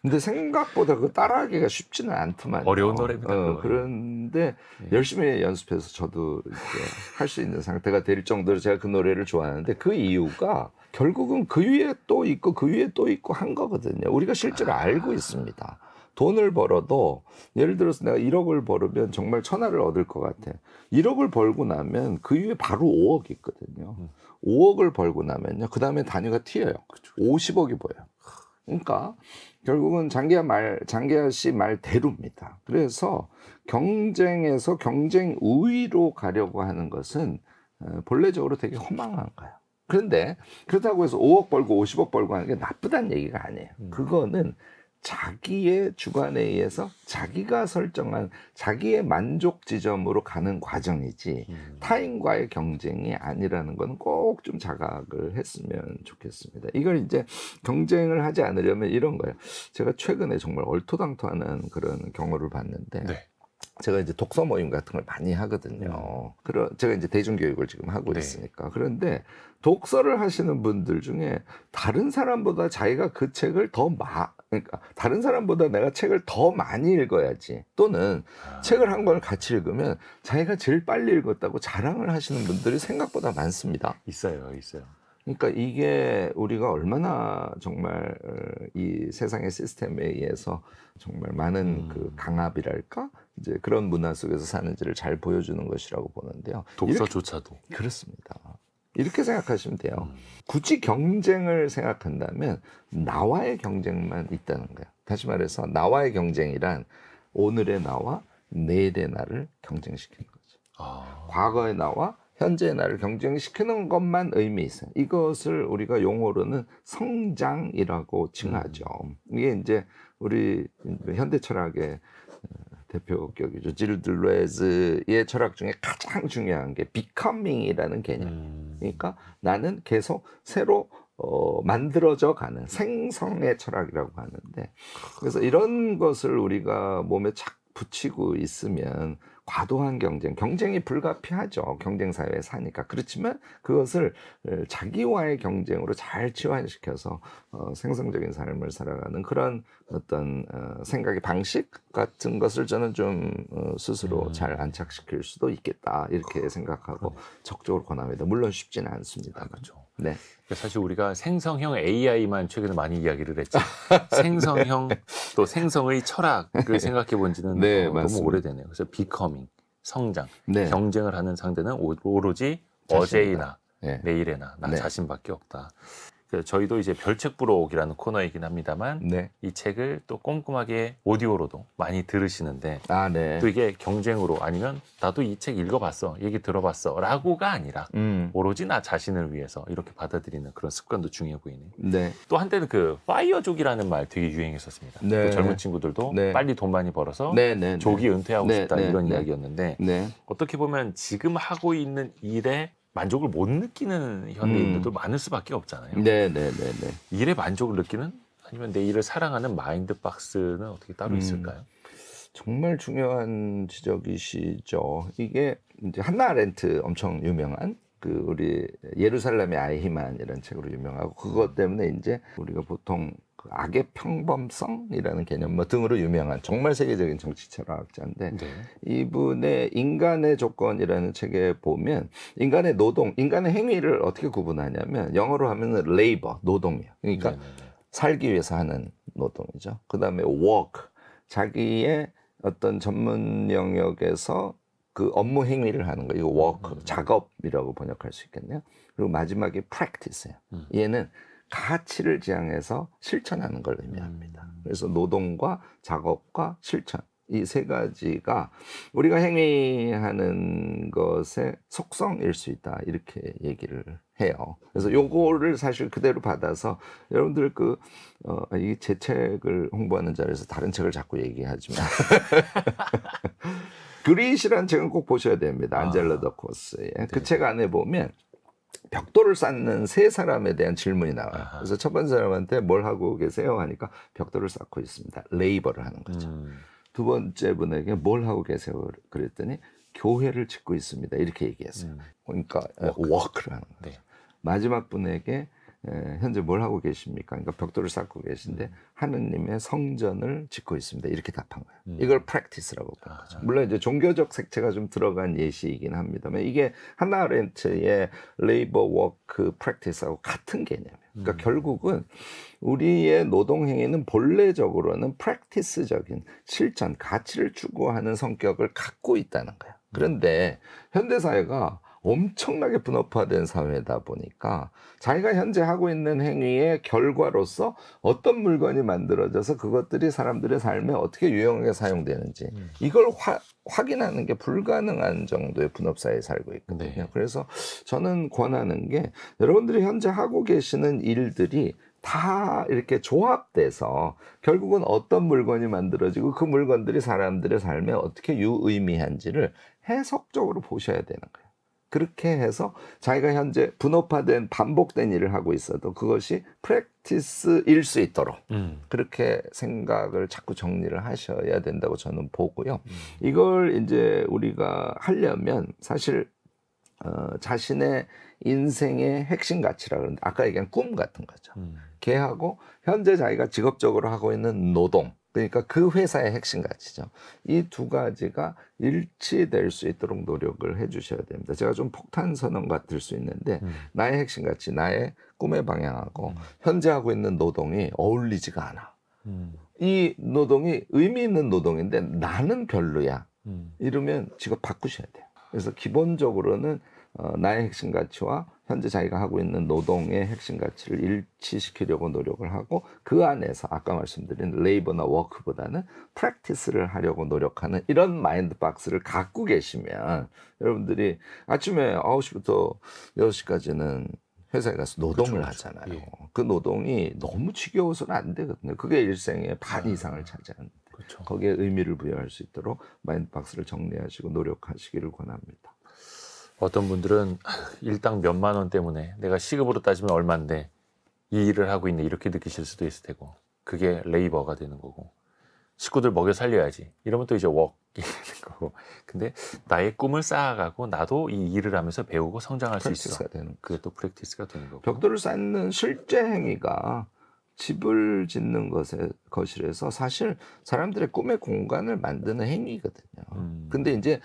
근데 생각보다 그 따라하기가 쉽지는 않더만요.
어려운 노래입니다.
그런데 열심히 연습해서 저도 할 수 있는 상태가 될 정도로 제가 그 노래를 좋아하는데 그 이유가 결국은 그 위에 또 있고 그 위에 또 있고 한 거거든요. 우리가 실제로 알고 있습니다. 돈을 벌어도 예를 들어서 내가 1억을 벌으면 정말 천하를 얻을 것 같아. 1억을 벌고 나면 그 위에 바로 5억이 있거든요. 5억을 벌고 나면요. 그 다음에 단위가 튀어요. 50억이 보여요. 그러니까 결국은 장기하 씨 말대로입니다. 그래서 경쟁에서 경쟁 우위로 가려고 하는 것은 본래적으로 되게 허망한 거예요. 그런데 그렇다고 해서 5억 벌고 50억 벌고 하는 게 나쁘다는 얘기가 아니에요. 그거는 자기의 주관에 의해서 자기가 설정한 자기의 만족 지점으로 가는 과정이지 타인과의 경쟁이 아니라는 건 꼭 좀 자각을 했으면 좋겠습니다. 이걸 이제 경쟁을 하지 않으려면 이런 거예요. 제가 최근에 정말 얼토당토하는 그런 경우를 봤는데
네.
제가 이제 독서 모임 같은 걸 많이 하거든요. 제가 이제 대중교육을 지금 하고
네.
있으니까. 그런데 독서를 하시는 분들 중에 다른 사람보다 자기가 그 책을 그러니까 다른 사람보다 내가 책을 더 많이 읽어야지 또는 책을 한 권을 같이 읽으면 자기가 제일 빨리 읽었다고 자랑을 하시는 분들이 생각보다 많습니다.
있어요.
그러니까 이게 우리가 얼마나 정말 이 세상의 시스템에 의해서 정말 많은 그 강압이랄까 이제 그런 문화 속에서 사는지를 잘 보여주는 것이라고 보는데요.
독서조차도.
그렇습니다. 이렇게 생각하시면 돼요. 굳이 경쟁을 생각한다면 나와의 경쟁만 있다는 거예요. 다시 말해서 나와의 경쟁이란 오늘의 나와 내일의 나를 경쟁시키는 거죠. 과거의 나와 현재의 나를 경쟁시키는 것만 의미 있어요. 이것을 우리가 용어로는 성장이라고 칭하죠. 이게 이제 우리 현대 철학의 대표격이죠. 질 들레즈의 철학 중에 가장 중요한 게 becoming이라는 개념이에요. 그러니까 나는 계속 새로 만들어져 가는 생성의 철학이라고 하는데 그래서 이런 것을 우리가 몸에 착 붙이고 있으면 과도한 경쟁이 불가피하죠. 경쟁 사회에 사니까. 그렇지만 그것을 자기와의 경쟁으로 잘 치환시켜서 생성적인 삶을 살아가는 그런 어떤 생각의 방식 같은 것을 저는 좀 스스로 잘 안착시킬 수도 있겠다 이렇게 생각하고 적극적으로 권합니다. 물론 쉽지는 않습니다.
그렇죠.
네.
사실 우리가 생성형 AI만 최근에 많이 이야기를 했죠. 생성형 또 생성의 철학을 생각해 본 지는
네,
너무
맞습니다.
오래되네요. 그래서 becoming, 성장,
네.
경쟁을 하는 상대는 오로지
자신이다.
어제의 나,
네.
내일의 나
네.
자신밖에 없다. 저희도 이제 별책 부록이라는 코너이긴 합니다만
네.
이 책을 또 꼼꼼하게 오디오로도 많이 들으시는데
네.
또 이게 경쟁으로 아니면 나도 이 책 읽어봤어, 얘기 들어봤어 라고가 아니라 오로지 나 자신을 위해서 이렇게 받아들이는 그런 습관도 중요해 보이네요.
네.
또 한때는 그 파이어족이라는 말 되게 유행했었습니다.
네.
또 젊은 친구들도
네.
빨리 돈 많이 벌어서
네.
조기 은퇴하고
네.
싶다
네.
이런
네.
이야기였는데
네.
어떻게 보면 지금 하고 있는 일에 만족을 못 느끼는 현대인들도 많을 수밖에 없잖아요.
네.
일에 만족을 느끼는 아니면 내 일을 사랑하는 마인드 박스는 어떻게 따로 있을까요?
정말 중요한 지적이시죠. 이게 이제 한나 아렌트 엄청 유명한 그 우리 예루살렘의 아이히만이라는 책으로 유명하고 그것 때문에 이제 우리가 보통 그 악의 평범성이라는 개념 뭐 등으로 유명한 정말 세계적인 정치 철학자인데
네.
이분의 인간의 조건이라는 책에 보면 인간의 노동, 인간의 행위를 어떻게 구분하냐면 영어로 하면은 labor, 노동이에요. 그러니까
네네네.
살기 위해서 하는 노동이죠. 그다음에 work, 자기의 어떤 전문 영역에서 그 업무 행위를 하는 거, 이거 work, 작업이라고 번역할 수 있겠네요. 그리고 마지막에 practice예요. 얘는 가치를 지향해서 실천하는 걸 의미합니다. 그래서 노동과 작업과 실천, 이 세 가지가 우리가 행위하는 것의 속성일 수 있다, 이렇게 얘기를 해요. 그래서 요거를 사실 그대로 받아서 여러분들 이 제 책을 홍보하는 자리에서 다른 책을 자꾸 얘기하지만 그릿이라는 책은 꼭 보셔야 됩니다. 안젤라 더코스의 그 책 안에 보면 벽돌을 쌓는 세 사람에 대한 질문이 나와요. 그래서 첫 번째 사람한테 뭘 하고 계세요? 하니까 벽돌을 쌓고 있습니다. 레이버를 하는 거죠. 두 번째 분에게 뭘 하고 계세요? 그랬더니 교회를 짓고 있습니다. 이렇게 얘기했어요. 그러니까 워크를 하는 거죠.
네.
마지막 분에게 현재 뭘 하고 계십니까? 그러니까 벽돌을 쌓고 계신데 하느님의 성전을 짓고 있습니다. 이렇게 답한 거예요. 이걸 practice라고 부르는 거죠. 물론 이제 종교적 색채가 좀 들어간 예시이긴 합니다만 이게 하나 아렌트의 labor, work, practice하고 같은 개념이에요. 그러니까 결국은 우리의 노동 행위는 본래적으로는 practice적인 실천, 가치를 추구하는 성격을 갖고 있다는 거예요. 그런데 현대 사회가 엄청나게 분업화된 사회다 보니까 자기가 현재 하고 있는 행위의 결과로서 어떤 물건이 만들어져서 그것들이 사람들의 삶에 어떻게 유용하게 사용되는지 이걸 확인하는 게 불가능한 정도의 분업사회에 살고 있거든요.
네.
그래서 저는 권하는 게 여러분들이 현재 하고 계시는 일들이 다 이렇게 조합돼서 결국은 어떤 물건이 만들어지고 그 물건들이 사람들의 삶에 어떻게 유의미한지를 해석적으로 보셔야 되는 거예요. 그렇게 해서 자기가 현재 분업화된 반복된 일을 하고 있어도 그것이 프랙티스일 수 있도록 그렇게 생각을 자꾸 정리를 하셔야 된다고 저는 보고요. 이걸 이제 우리가 하려면 사실 자신의 인생의 핵심 가치라 그러는데 아까 얘기한 꿈 같은 거죠. 걔하고 현재 자기가 직업적으로 하고 있는 노동, 그러니까 그 회사의 핵심 가치죠. 이 두 가지가 일치될 수 있도록 노력을 해주셔야 됩니다. 제가 좀 폭탄 선언 같을 수 있는데 나의 핵심 가치, 나의 꿈의 방향하고 현재 하고 있는 노동이 어울리지가 않아. 이 노동이 의미 있는 노동인데 나는 별로야. 이러면 직업 바꾸셔야 돼요. 그래서 기본적으로는 나의 핵심 가치와 현재 자기가 하고 있는 노동의 핵심 가치를 일치시키려고 노력을 하고 그 안에서 아까 말씀드린 레이버나 워크보다는 프랙티스를 하려고 노력하는 이런 마인드 박스를 갖고 계시면 여러분들이 아침에 9시부터 6시까지는 회사에 가서 노동을 하잖아요.
예.
그 노동이 너무 지겨워서는 안 되거든요. 그게 일생의 반 이상을 차지하는데
그렇죠.
거기에 의미를 부여할 수 있도록 마인드 박스를 정리하시고 노력하시기를 권합니다.
어떤 분들은 일당 몇만 원 때문에 내가 시급으로 따지면 얼마인데 이 일을 하고 있네 이렇게 느끼실 수도 있을 테고 그게 레이버가 되는 거고 식구들 먹여 살려야지 이러면 또 이제 워크이 되는 거고 근데 나의 꿈을 쌓아가고 나도 이 일을 하면서 배우고 성장할 수 있어.
되는
그게 또 프랙티스가 되는 거고.
벽돌을 쌓는 실제 행위가 집을 짓는 것이라서 사실 사람들의 꿈의 공간을 만드는 행위거든요. 근데 이제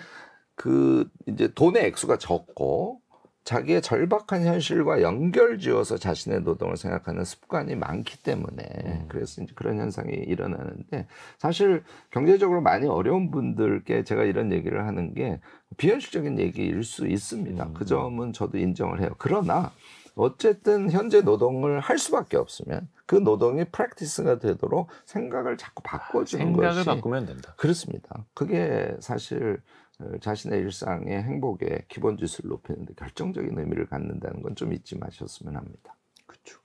이제 돈의 액수가 적고 자기의 절박한 현실과 연결지어서 자신의 노동을 생각하는 습관이 많기 때문에 그래서 이제 그런 현상이 일어나는데 사실 경제적으로 많이 어려운 분들께 제가 이런 얘기를 하는 게 비현실적인 얘기일 수 있습니다. 그 점은 저도 인정을 해요. 그러나 어쨌든 현재 노동을 할 수밖에 없으면 그 노동이 프랙티스가 되도록 생각을 자꾸 바꿔주는
생각을
것이
바꾸면 된다.
그렇습니다. 그게 사실 자신의 일상의 행복의 기본 지수를 높이는 데 결정적인 의미를 갖는다는 건 좀 잊지 마셨으면 합니다.
그렇죠.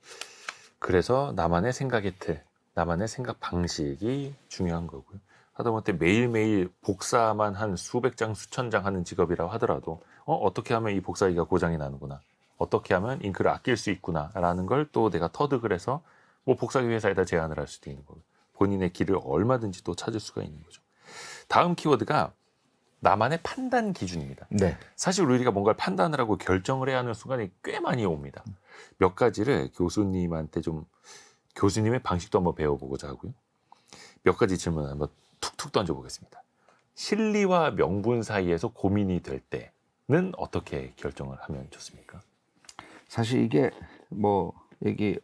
그래서 나만의 생각의 틀, 나만의 생각 방식이 중요한 거고요. 하다못해 매일매일 복사만 한 수백 장, 수천 장 하는 직업이라고 하더라도 어떻게 하면 이 복사기가 고장이 나는구나. 어떻게 하면 잉크를 아낄 수 있구나 라는 걸 또 내가 터득을 해서 뭐 복사기 회사에다 제안을 할 수도 있는 거고 본인의 길을 얼마든지 또 찾을 수가 있는 거죠. 다음 키워드가 나만의 판단 기준입니다.
네.
사실 우리가 뭔가를 판단을 하고 결정을 해야 하는 순간이 꽤 많이 옵니다. 몇 가지를 교수님한테 좀 교수님의 방식도 한번 배워보고자 하고요. 몇 가지 질문 한번 툭툭 던져보겠습니다. 실리와 명분 사이에서 고민이 될 때는 어떻게 결정을 하면 좋습니까?
사실 이게 뭐 얘기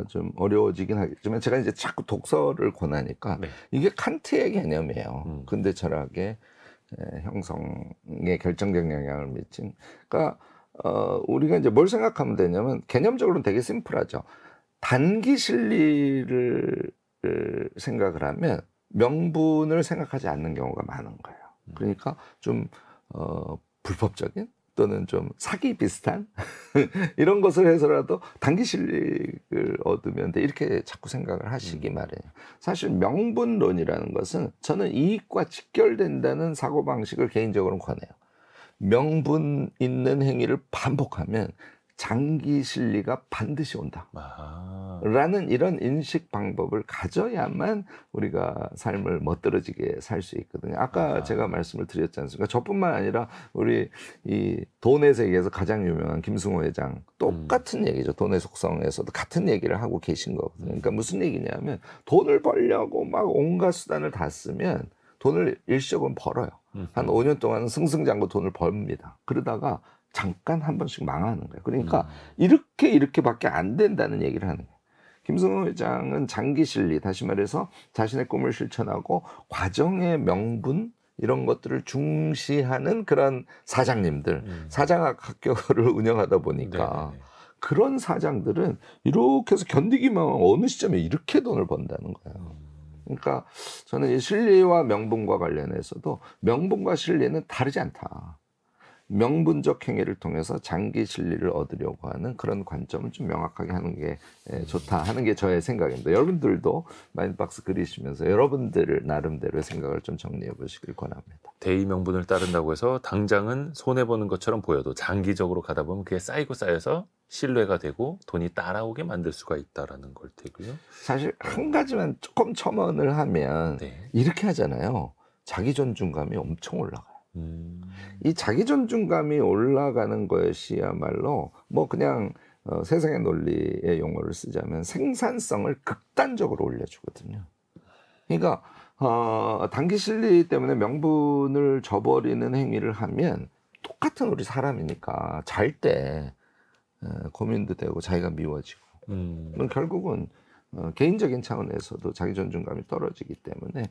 좀 어려워지긴 하겠지만 제가 이제 자꾸 독서를 권하니까
네.
이게 칸트의 개념이에요. 근대 철학의 형성에 결정적 영향을 미친. 그러니까 우리가 이제 뭘 생각하면 되냐면 개념적으로는 되게 심플하죠. 단기 실리를 생각을 하면 명분을 생각하지 않는 경우가 많은 거예요. 그러니까 좀 불법적인 또는 좀 사기 비슷한 이런 것을 해서라도 단기 실익을 얻으면 돼 이렇게 자꾸 생각을 하시기 마련이에요. 사실 명분론이라는 것은 저는 이익과 직결된다는 사고방식을 개인적으로는 권해요. 명분 있는 행위를 반복하면 장기 실리가 반드시 온다. 라는 이런 인식 방법을 가져야만 우리가 삶을 멋들어지게 살 수 있거든요. 아까 제가 말씀을 드렸지 않습니까? 저뿐만 아니라 우리 이 돈의 세계에서 가장 유명한 김승호 회장 똑같은 얘기죠. 돈의 속성에서도 같은 얘기를 하고 계신 거거든요. 그러니까 무슨 얘기냐면 돈을 벌려고 막 온갖 수단을 다 쓰면 돈을 일시적으로 벌어요. 한 5년 동안은 승승장구 돈을 벌입니다. 그러다가 잠깐 한 번씩 망하는 거예요. 그러니까 이렇게밖에 안 된다는 얘기를 하는 거예요. 김승호 회장은 장기 실리, 다시 말해서 자신의 꿈을 실천하고 과정의 명분 이런 것들을 중시하는 그런 사장님들, 사장학 학교를 운영하다 보니까 그런 사장들은 이렇게 해서 견디기만 하면 어느 시점에 이렇게 돈을 번다는 거예요. 그러니까 저는 이 실리와 명분과 관련해서도 명분과 실리는 다르지 않다. 명분적 행위를 통해서 장기 실리를 얻으려고 하는 그런 관점을 좀 명확하게 하는 게 좋다 하는 게 저의 생각입니다. 여러분들도 마인드박스 그리시면서 여러분들 나름대로의 생각을 좀 정리해 보시길 권합니다.
대의 명분을 따른다고 해서 당장은 손해보는 것처럼 보여도 장기적으로 가다 보면 그게 쌓이고 쌓여서 신뢰가 되고 돈이 따라오게 만들 수가 있다라는 걸 테고요.
사실 한 가지만 조금 첨언을 하면 이렇게 하잖아요. 자기 존중감이 엄청 올라가요. 이 자기 존중감이 올라가는 것이야말로 뭐 그냥 세상의 논리의 용어를 쓰자면 생산성을 극단적으로 올려주거든요. 그러니까 단기 실리 때문에 명분을 저버리는 행위를 하면 똑같은 우리 사람이니까 잘 때 고민도 되고 자기가 미워지고 그럼 결국은 개인적인 차원에서도 자기 존중감이 떨어지기 때문에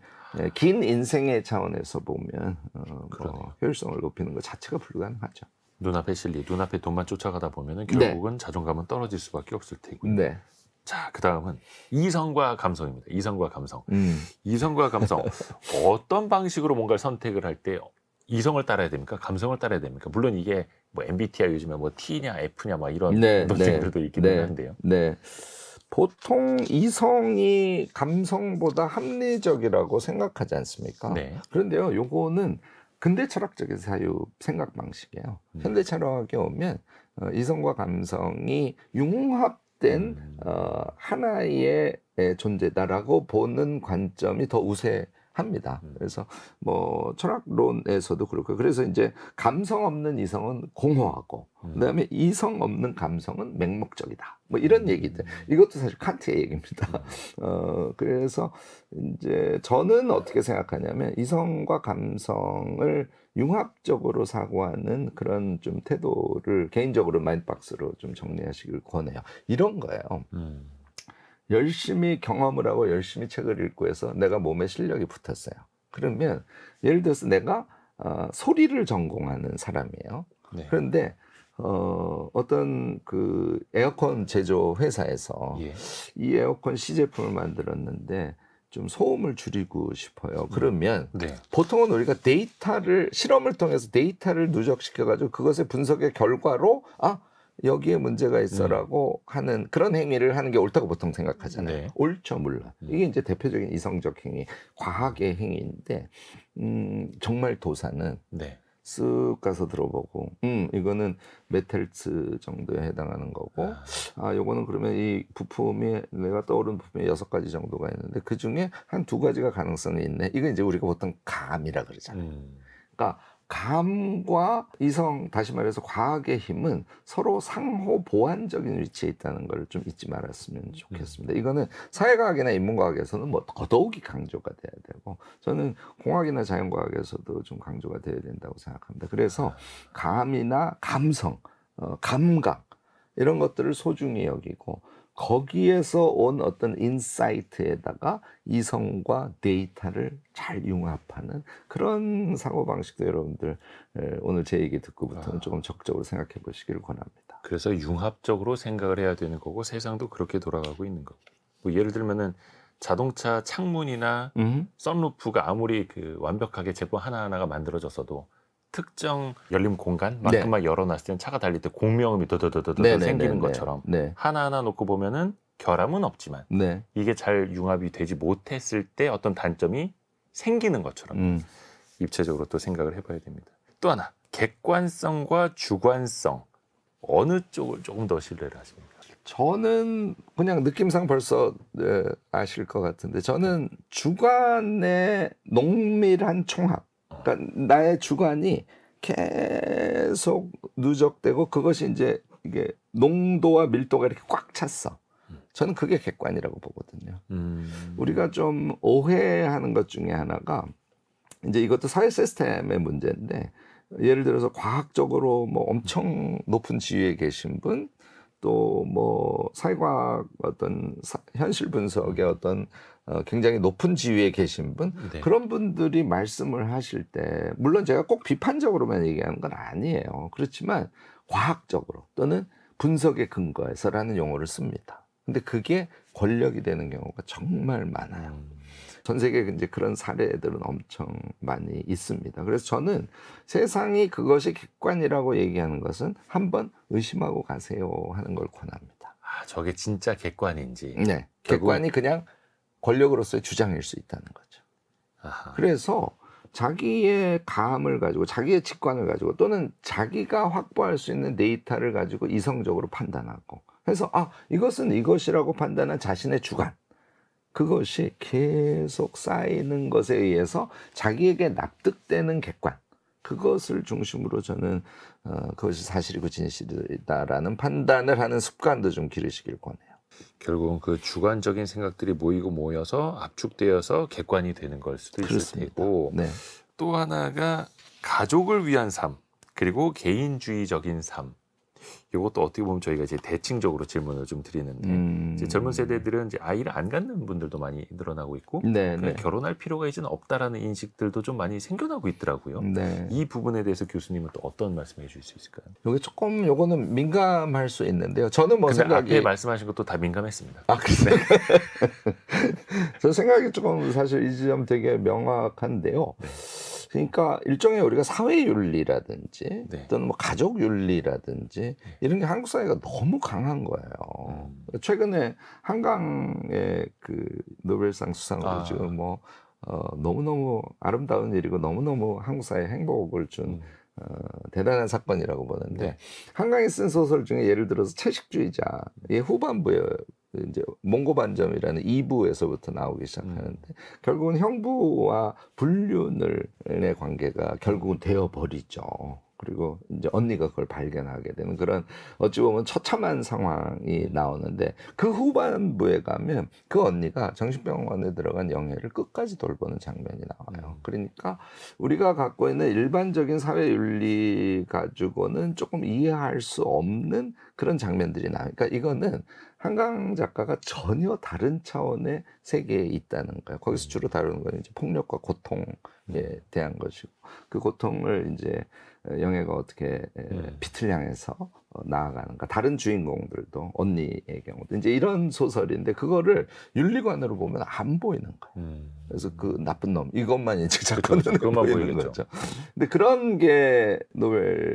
긴 인생의 차원에서 보면 뭐 효율성을 높이는 것 자체가 불가능하죠.
눈앞의 실리, 눈앞에 돈만 쫓아가다 보면 결국은 자존감은 떨어질 수밖에 없을 테고요.
네.
자, 그 다음은 이성과 감성입니다. 이성과 감성. 이성과 감성. 어떤 방식으로 뭔가를 선택을 할 때 이성을 따라야 됩니까? 감성을 따라야 됩니까? 물론 이게 뭐 MBTI 요즘에 뭐 T냐 F냐 막 이런 논쟁들도 있기는 한데요.
네. 보통 이성이 감성보다 합리적이라고 생각하지 않습니까? 그런데요, 요거는 근대 철학적인 사유 생각 방식이에요. 현대 철학에 오면 이성과 감성이 융합된 하나의 존재다라고 보는 관점이 더 우세합니다. 그래서 뭐 철학론에서도 그렇고, 그래서 이제 감성 없는 이성은 공허하고, 그다음에 이성 없는 감성은 맹목적이다. 뭐 이런 얘기들. 이것도 사실 칸트의 얘기입니다. 그래서 이제 저는 어떻게 생각하냐면 이성과 감성을 융합적으로 사고하는 그런 좀 태도를 개인적으로 마인드박스로 좀 정리하시길 권해요. 이런 거예요. 열심히 경험을 하고 열심히 책을 읽고 해서 내가 몸에 실력이 붙었어요. 그러면 예를 들어서 내가 소리를 전공하는 사람이에요. 그런데 어떤 그 에어컨 제조 회사에서 이 에어컨 시제품을 만들었는데 좀 소음을 줄이고 싶어요. 그러면 보통은 우리가 데이터를 실험을 통해서 데이터를 누적시켜가지고 그것의 분석의 결과로 여기에 문제가 있어라고 하는 그런 행위를 하는 게 옳다고 보통 생각하잖아요. 옳죠, 물론. 이게 이제 대표적인 이성적 행위, 과학의 행위인데 정말 도사는 쓱 가서 들어보고 이거는 몇 헬츠 정도에 해당하는 거고 요거는 그러면 이 부품이 내가 떠오른 부품이 6가지 정도가 있는데 그중에 한 2가지가 가능성이 있네. 이거 이제 우리가 보통 감이라 그러잖아요. 그러니까 감과 이성, 다시 말해서 과학의 힘은 서로 상호 보완적인 위치에 있다는 걸 좀 잊지 말았으면 좋겠습니다. 이거는 사회과학이나 인문과학에서는 뭐 더더욱이 강조가 돼야 되고 저는 공학이나 자연과학에서도 좀 강조가 돼야 된다고 생각합니다. 그래서 감이나 감성, 감각 이런 것들을 소중히 여기고 거기에서 온 어떤 인사이트에다가 이성과 데이터를 잘 융합하는 그런 사고방식도 여러분들 오늘 제 얘기 듣고부터는 조금 적극적으로 생각해 보시기를 권합니다.
그래서 융합적으로 생각을 해야 되는 거고 세상도 그렇게 돌아가고 있는 거고. 뭐 예를 들면은 자동차 창문이나 썬루프가 아무리 그 완벽하게 제품 하나하나가 만들어졌어도 특정 열림 공간만큼만 열어놨을 때는 차가 달릴 때 공명음이 더더더더 생기는 것처럼 하나하나 놓고 보면은 결함은 없지만 이게 잘 융합이 되지 못했을 때 어떤 단점이 생기는 것처럼 입체적으로 또 생각을 해봐야 됩니다. 또 하나, 객관성과 주관성 어느 쪽을 조금 더 신뢰를 하십니까?
저는 그냥 느낌상 벌써 아실 것 같은데 저는 주관의 농밀한 총합, 그러니까 나의 주관이 계속 누적되고 그것이 이제 이게 농도와 밀도가 이렇게 꽉 찼어. 저는 그게 객관이라고 보거든요. 우리가 좀 오해하는 것 중에 하나가 이제 이것도 사회 시스템의 문제인데 예를 들어서 과학적으로 뭐 엄청 높은 지위에 계신 분, 또 뭐 사회과학 어떤 현실 분석의 어떤 굉장히 높은 지위에 계신 분, 그런 분들이 말씀을 하실 때 물론 제가 꼭 비판적으로만 얘기하는 건 아니에요. 그렇지만 과학적으로 또는 분석에 근거해서라는 용어를 씁니다. 근데 그게 권력이 되는 경우가 정말 많아요. 전 세계에 이제 그런 사례들은 엄청 많이 있습니다. 그래서 저는 세상이 그것이 객관이라고 얘기하는 것은 한번 의심하고 가세요 하는 걸 권합니다.
저게 진짜 객관인지.
네, 객관이 그냥 권력으로서의 주장일 수 있다는 거죠. 그래서 자기의 감을 가지고 자기의 직관을 가지고 또는 자기가 확보할 수 있는 데이터를 가지고 이성적으로 판단하고 그래서 이것은 이것이라고 판단한 자신의 주관, 그것이 계속 쌓이는 것에 의해서 자기에게 납득되는 객관, 그것을 중심으로 저는 그것이 사실이고 진실이다라는 판단을 하는 습관도 좀 기르시길 권해요.
결국은 그 주관적인 생각들이 모이고 모여서 압축되어서 객관이 되는 걸 수도 있을 테고 또 하나가 가족을 위한 삶 그리고 개인주의적인 삶, 이것도 어떻게 보면 저희가 이제 대칭적으로 질문을 좀 드리는데 이제 젊은 세대들은 이제 아이를 안 갖는 분들도 많이 늘어나고 있고 그냥 결혼할 필요가 이제는 없다라는 인식들도 좀 많이 생겨나고 있더라고요. 이 부분에 대해서 교수님은 또 어떤 말씀해 주실 수 있을까요?
요거는 민감할 수 있는데요. 저는 뭐 생각이
앞에 말씀하신 것도 다 민감했습니다.
그래요? 저 생각이 조금 사실 이 지점 되게 명확한데요. 그러니까 일종의 우리가 사회윤리라든지 또는 뭐 가족윤리라든지 이런 게 한국 사회가 너무 강한 거예요. 최근에 한강의 그 노벨상 수상으로 지금 뭐 너무너무 아름다운 일이고 너무너무 한국 사회에 행복을 준 대단한 사건이라고 보는데 한강이 쓴 소설 중에 예를 들어서 채식주의자의 후반부에 이제 몽고반점이라는 2부에서부터 나오기 시작하는데 결국은 형부와 불륜의 관계가 결국은 되어버리죠. 그리고 이제 언니가 그걸 발견하게 되는 그런 어찌 보면 처참한 상황이 나오는데 그 후반부에 가면 그 언니가 정신병원에 들어간 영애를 끝까지 돌보는 장면이 나와요. 그러니까 우리가 갖고 있는 일반적인 사회윤리 가지고는 조금 이해할 수 없는 그런 장면들이 나와요. 그러니까 이거는 한강 작가가 전혀 다른 차원의 세계에 있다는 거예요. 거기서 주로 다루는 건 이제 폭력과 고통에 대한 것이고 그 고통을 이제 영애가 어떻게 빛을 향해서 나아가는가. 다른 주인공들도 언니의 경우도 이제 이런 소설인데 그거를 윤리관으로 보면 안 보이는 거예요. 그래서 그 나쁜 놈 이것만 이제 자꾸 눈에
그것만
보이는
보이겠죠.
거죠. 근데 그런 게 노벨상을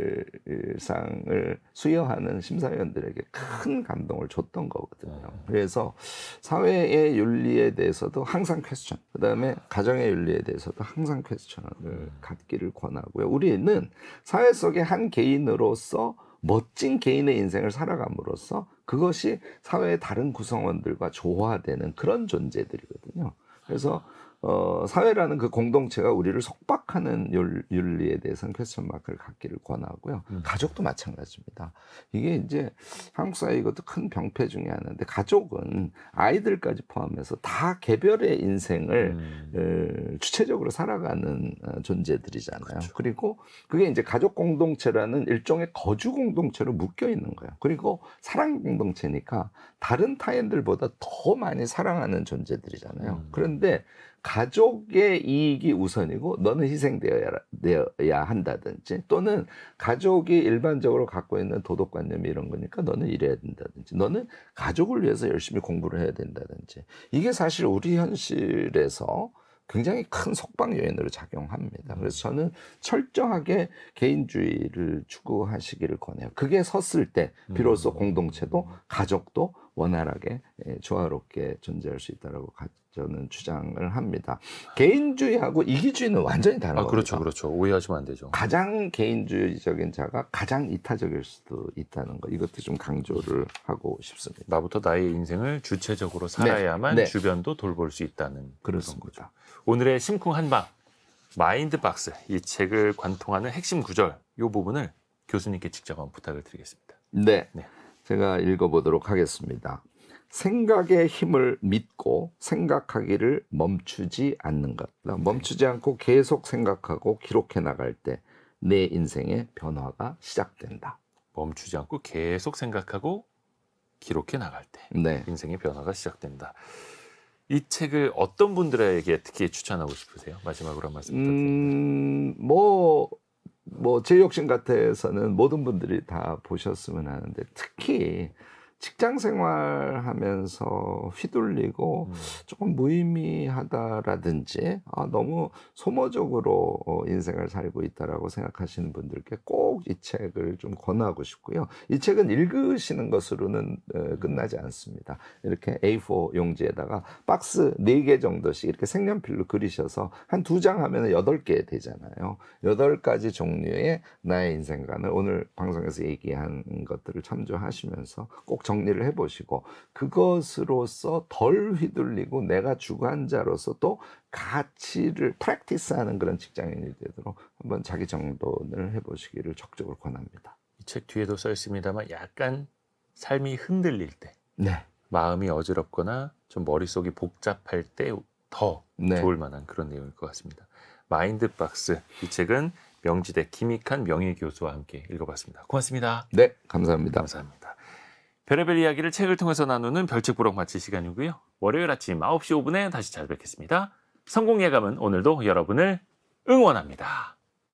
수여하는 심사위원들에게 큰 감동을 줬던 거거든요. 그래서 사회의 윤리에 대해서도 항상 퀘스천, 그다음에 가정의 윤리에 대해서도 항상 퀘스천을 갖기를 권하고요. 우리는 사회 속의 한 개인으로서 멋진 개인의 인생을 살아감으로써 그것이 사회의 다른 구성원들과 조화되는 그런 존재들이거든요. 그래서 사회라는 그 공동체가 우리를 속박하는 윤리에 대해서는 퀘스천 마크를 갖기를 권하고요. 가족도 마찬가지입니다. 이게 이제 한국 사회 이것도 큰 병폐 중에 하나인데 가족은 아이들까지 포함해서 다 개별의 인생을 주체적으로 살아가는 존재들이잖아요.
그렇죠.
그리고 그게 이제 가족 공동체라는 일종의 거주 공동체로 묶여 있는 거예요. 그리고 사랑 공동체니까 다른 타인들보다 더 많이 사랑하는 존재들이잖아요. 그런데 가족의 이익이 우선이고 너는 희생되어야 한다든지 또는 가족이 일반적으로 갖고 있는 도덕관념이 이런 거니까 너는 이래야 된다든지 너는 가족을 위해서 열심히 공부를 해야 된다든지 이게 사실 우리 현실에서 굉장히 큰 속박 요인으로 작용합니다. 그래서 저는 철저하게 개인주의를 추구하시기를 권해요. 그게 섰을 때 비로소 공동체도 가족도 원활하게 조화롭게 존재할 수 있다라고 저는 주장을 합니다. 개인주의하고 이기주의는 완전히 다른 겁니다.
그렇죠, 그렇죠. 오해하시면 안 되죠.
가장 개인주의적인 자가 가장 이타적일 수도 있다는 거 이것도 좀 강조를 하고 싶습니다.
나부터 나의 인생을 주체적으로 살아야만
네.
주변도 돌볼 수 있다는
그렇습니다.
오늘의 심쿵 한방 마인드박스 이 책을 관통하는 핵심 구절 이 부분을 교수님께 직접 한번 부탁을 드리겠습니다.
네.
네.
제가 읽어보도록 하겠습니다. 생각의 힘을 믿고 생각하기를 멈추지 않는 것. 멈추지 않고 계속 생각하고 기록해 나갈 때 내 인생의 변화가 시작된다.
멈추지 않고 계속 생각하고 기록해 나갈 때
네.
인생의 변화가 시작된다. 이 책을 어떤 분들에게 특히 추천하고 싶으세요? 마지막으로 한 말씀 부탁드립니다.
제 욕심 같아서는 모든 분들이 다 보셨으면 하는데 특히 직장 생활하면서 휘둘리고 조금 무의미하다라든지 너무 소모적으로 인생을 살고 있다라고 생각하시는 분들께 꼭 이 책을 좀 권하고 싶고요. 이 책은 읽으시는 것으로는 끝나지 않습니다. 이렇게 A4 용지에다가 박스 4개 정도씩 이렇게 색연필로 그리셔서 한 2장 하면 8개 되잖아요. 8가지 종류의 나의 인생관을 오늘 방송에서 얘기한 것들을 참조하시면서 꼭 정리를 해보시고 그것으로서 덜 휘둘리고 내가 주관자로서 또 가치를 프랙티스하는 그런 직장인이 되도록 한번 자기 정돈을 해보시기를 적극적으로 권합니다.
이 책 뒤에도 써 있습니다만 약간 삶이 흔들릴 때
네.
마음이 어지럽거나 좀 머릿속이 복잡할 때 더
네.
좋을 만한 그런 내용일 것 같습니다. 마인드박스 이 책은 명지대 김익한 명예교수와 함께 읽어봤습니다. 고맙습니다.
네, 감사합니다.
감사합니다. 별의별 이야기를 책을 통해서 나누는 별책부록 마칠 시간이고요. 월요일 아침 9시 5분에 다시 찾아뵙겠습니다. 성공 예감은 오늘도 여러분을 응원합니다.